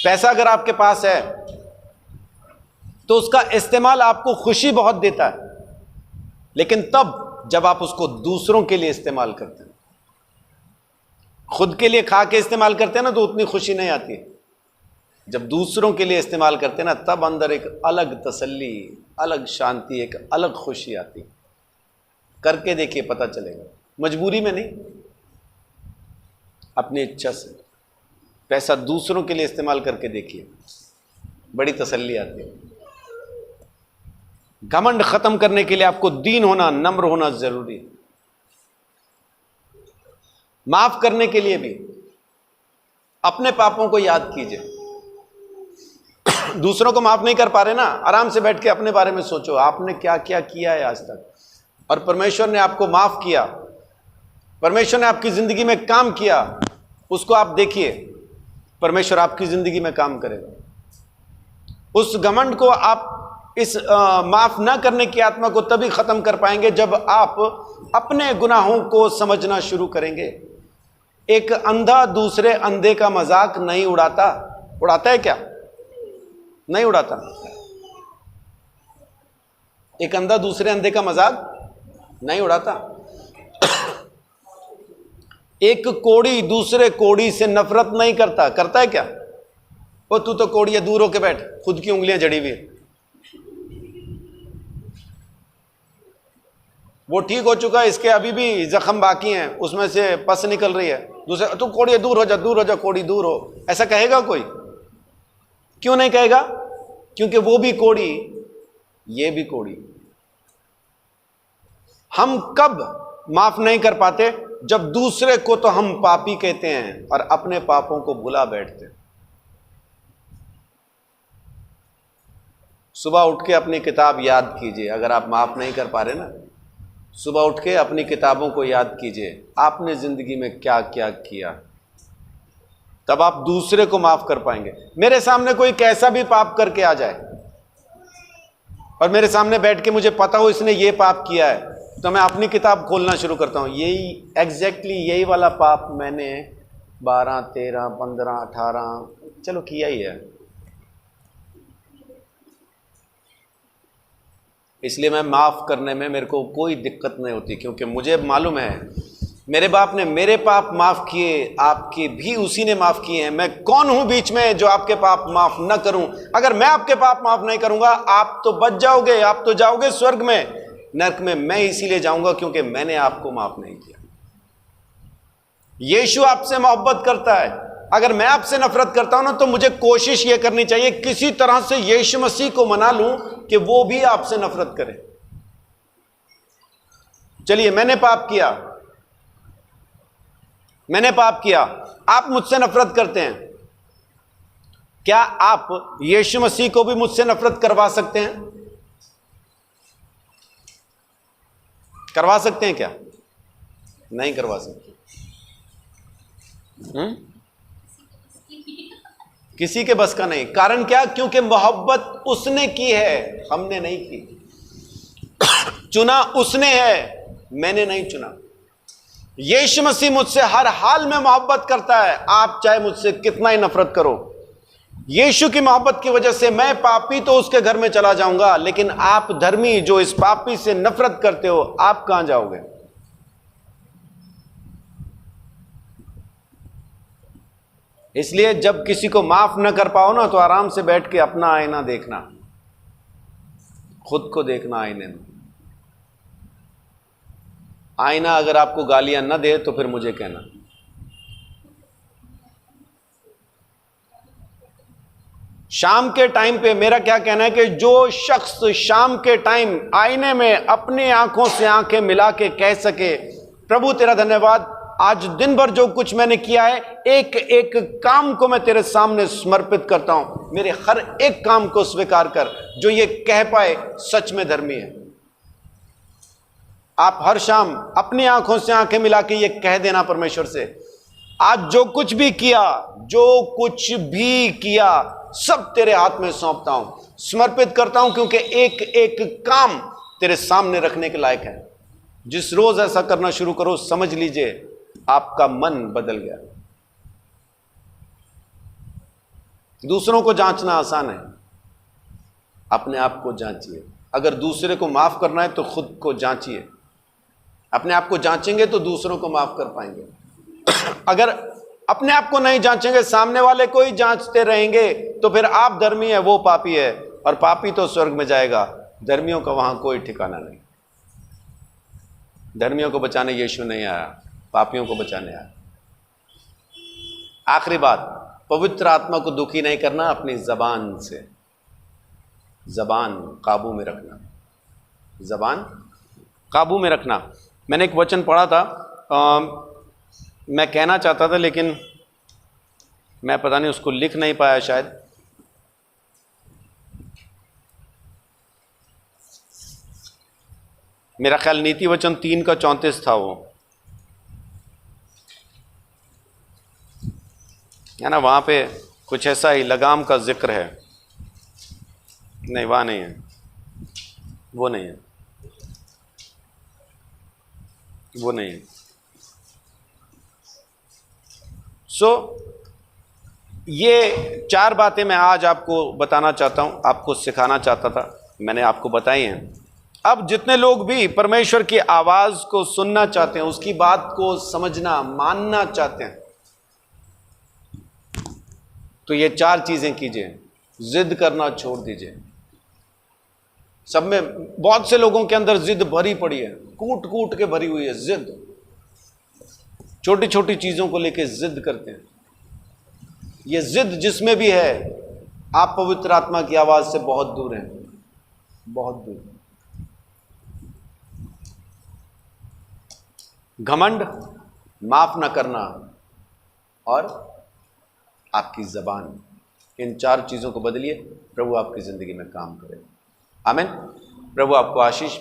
पैसा अगर आपके पास है तो उसका इस्तेमाल आपको खुशी बहुत देता है, लेकिन तब जब आप उसको दूसरों के लिए इस्तेमाल करते हैं। खुद के लिए खा के इस्तेमाल करते हैं ना तो उतनी खुशी नहीं आती। जब दूसरों के लिए इस्तेमाल करते हैं ना तब अंदर एक अलग तसल्ली, अलग शांति, एक अलग खुशी आती। करके देखिए, पता चलेगा। मजबूरी में नहीं, अपनी इच्छा से पैसा दूसरों के लिए इस्तेमाल करके देखिए, बड़ी तसल्ली आती है। घमंड खत्म करने के लिए आपको दीन होना, नम्र होना जरूरी है। माफ करने के लिए भी अपने पापों को याद कीजिए। दूसरों को माफ नहीं कर पा रहे ना, आराम से बैठ के अपने बारे में सोचो, आपने क्या क्या किया है आज तक, और परमेश्वर ने आपको माफ किया, परमेश्वर ने आपकी जिंदगी में काम किया, उसको आप देखिए। परमेश्वर आपकी जिंदगी में काम करेगा। उस घमंड को आप, इस माफ ना करने की आत्मा को तभी खत्म कर पाएंगे जब आप अपने गुनाहों को समझना शुरू करेंगे। एक अंधा दूसरे अंधे का मजाक नहीं उड़ाता। उड़ाता है क्या? नहीं उड़ाता। एक अंधा दूसरे अंधे का मजाक नहीं उड़ाता। एक कोड़ी दूसरे कोड़ी से नफरत नहीं करता। करता है क्या? वो तू तो कोड़ी है, दूर होके बैठ, खुद की उंगलियां जड़ी हुई। वो ठीक हो चुका है, इसके अभी भी जख्म बाकी हैं, उसमें से पस निकल रही है। दूसरे, तू कोड़ी है, दूर हो जा, दूर हो जा, कोड़ी दूर हो। ऐसा कहेगा कोई? क्यों नहीं कहेगा? क्योंकि वो भी कोड़ी, ये भी कोड़ी। हम कब माफ नहीं कर पाते? जब दूसरे को तो हम पापी कहते हैं और अपने पापों को भुला बैठते हैं। सुबह उठ के अपनी किताब याद कीजिए। अगर आप माफ नहीं कर पा रहे ना, सुबह उठ के अपनी किताबों को याद कीजिए, आपने जिंदगी में क्या क्या किया, तब आप दूसरे को माफ कर पाएंगे। मेरे सामने कोई कैसा भी पाप करके आ जाए और मेरे सामने बैठ के मुझे पता हो इसने ये पाप किया है, तो मैं अपनी किताब खोलना शुरू करता हूं। यही एग्जैक्टली यही वाला पाप मैंने 12, 13, 15, 18 चलो किया ही है। इसलिए मैं माफ करने में मेरे को कोई दिक्कत नहीं होती, क्योंकि मुझे मालूम है मेरे बाप ने मेरे पाप माफ किए, आपके भी उसी ने माफ किए हैं। मैं कौन हूं बीच में जो आपके पाप माफ न करूं? अगर मैं आपके पाप माफ नहीं करूंगा, आप तो बच जाओगे, आप तो जाओगे स्वर्ग में। नरक में मैं इसीलिए जाऊंगा क्योंकि मैंने आपको माफ नहीं किया। यीशु आपसे मोहब्बत करता है। अगर मैं आपसे नफरत करता हूं ना, तो मुझे कोशिश यह करनी चाहिए किसी तरह से यीशु मसीह को मना लूं कि वो भी आपसे नफरत करे। चलिए, मैंने पाप किया, मैंने पाप किया, आप मुझसे नफरत करते हैं, क्या आप यीशु मसीह को भी मुझसे नफरत करवा सकते हैं? करवा सकते हैं क्या? नहीं करवा सकते। किसी के बस का नहीं। कारण क्या? क्योंकि मोहब्बत उसने की है, हमने नहीं की। चुना उसने है, मैंने नहीं चुना। यीशु मसीह मुझसे हर हाल में मोहब्बत करता है, आप चाहे मुझसे कितना ही नफरत करो। यीशु की मोहब्बत की वजह से मैं पापी तो उसके घर में चला जाऊंगा, लेकिन आप धर्मी जो इस पापी से नफरत करते हो, आप कहां जाओगे? इसलिए जब किसी को माफ न कर पाओ ना, तो आराम से बैठ के अपना आईना देखना, खुद को देखना आईने में। आईना अगर आपको गालियां न दे तो फिर मुझे कहना। शाम के टाइम पे मेरा क्या कहना है कि जो शख्स शाम के टाइम आईने में अपनी आंखों से आंखें मिला के कह सके, प्रभु तेरा धन्यवाद, आज दिन भर जो कुछ मैंने किया है, एक एक काम को मैं तेरे सामने समर्पित करता हूं, मेरे हर एक काम को स्वीकार कर, जो ये कह पाए सच में धर्मी है। आप हर शाम अपनी आंखों से आंखें मिला के ये कह देना परमेश्वर से, आज जो कुछ भी किया, जो कुछ भी किया, सब तेरे हाथ में सौंपता हूं, समर्पित करता हूं, क्योंकि एक एक काम तेरे सामने रखने के लायक है। जिस रोज ऐसा करना शुरू करो, समझ लीजिए आपका मन बदल गया। दूसरों को जांचना आसान है, अपने आप को जांचिए। अगर दूसरे को माफ करना है तो खुद को जांचिए। अपने आप को जांचेंगे तो दूसरों को माफ कर पाएंगे। अगर अपने आप को नहीं जांचेंगे, सामने वाले को ही जांचते रहेंगे, तो फिर आप धर्मी है, वो पापी है, और पापी तो स्वर्ग में जाएगा, धर्मियों का वहां कोई ठिकाना नहीं। धर्मियों को बचाने यीशु नहीं आया, पापियों को बचाने आया। आखिरी बात, पवित्र आत्मा को दुखी नहीं करना, अपनी जबान से, जबान काबू में रखना, जबान काबू में रखना। मैंने एक वचन पढ़ा था, मैं कहना चाहता था लेकिन मैं पता नहीं उसको लिख नहीं पाया शायद। मेरा ख्याल नीति वचन 3:34 था वो, है ना? वहां पे कुछ ऐसा ही लगाम का जिक्र है। नहीं, वहां नहीं है, वो नहीं है, वो नहीं है। ये 4 बातें मैं आज आपको बताना चाहता हूं, आपको सिखाना चाहता था, मैंने आपको बताई हैं। अब जितने लोग भी परमेश्वर की आवाज को सुनना चाहते हैं, उसकी बात को समझना, मानना चाहते हैं, तो ये 4 चीजें कीजिए। जिद करना छोड़ दीजिए। सब में, बहुत से लोगों के अंदर जिद भरी पड़ी है, कूट कूट के भरी हुई है जिद। छोटी छोटी चीजों को लेकर जिद करते हैं। ये जिद जिसमें भी है, आप पवित्र आत्मा की आवाज से बहुत दूर हैं, बहुत दूर। घमंड, माफ न करना और आपकी जबान, इन 4 चीजों को बदलिए। प्रभु आपकी जिंदगी में काम करे। आमीन। प्रभु आपको आशीष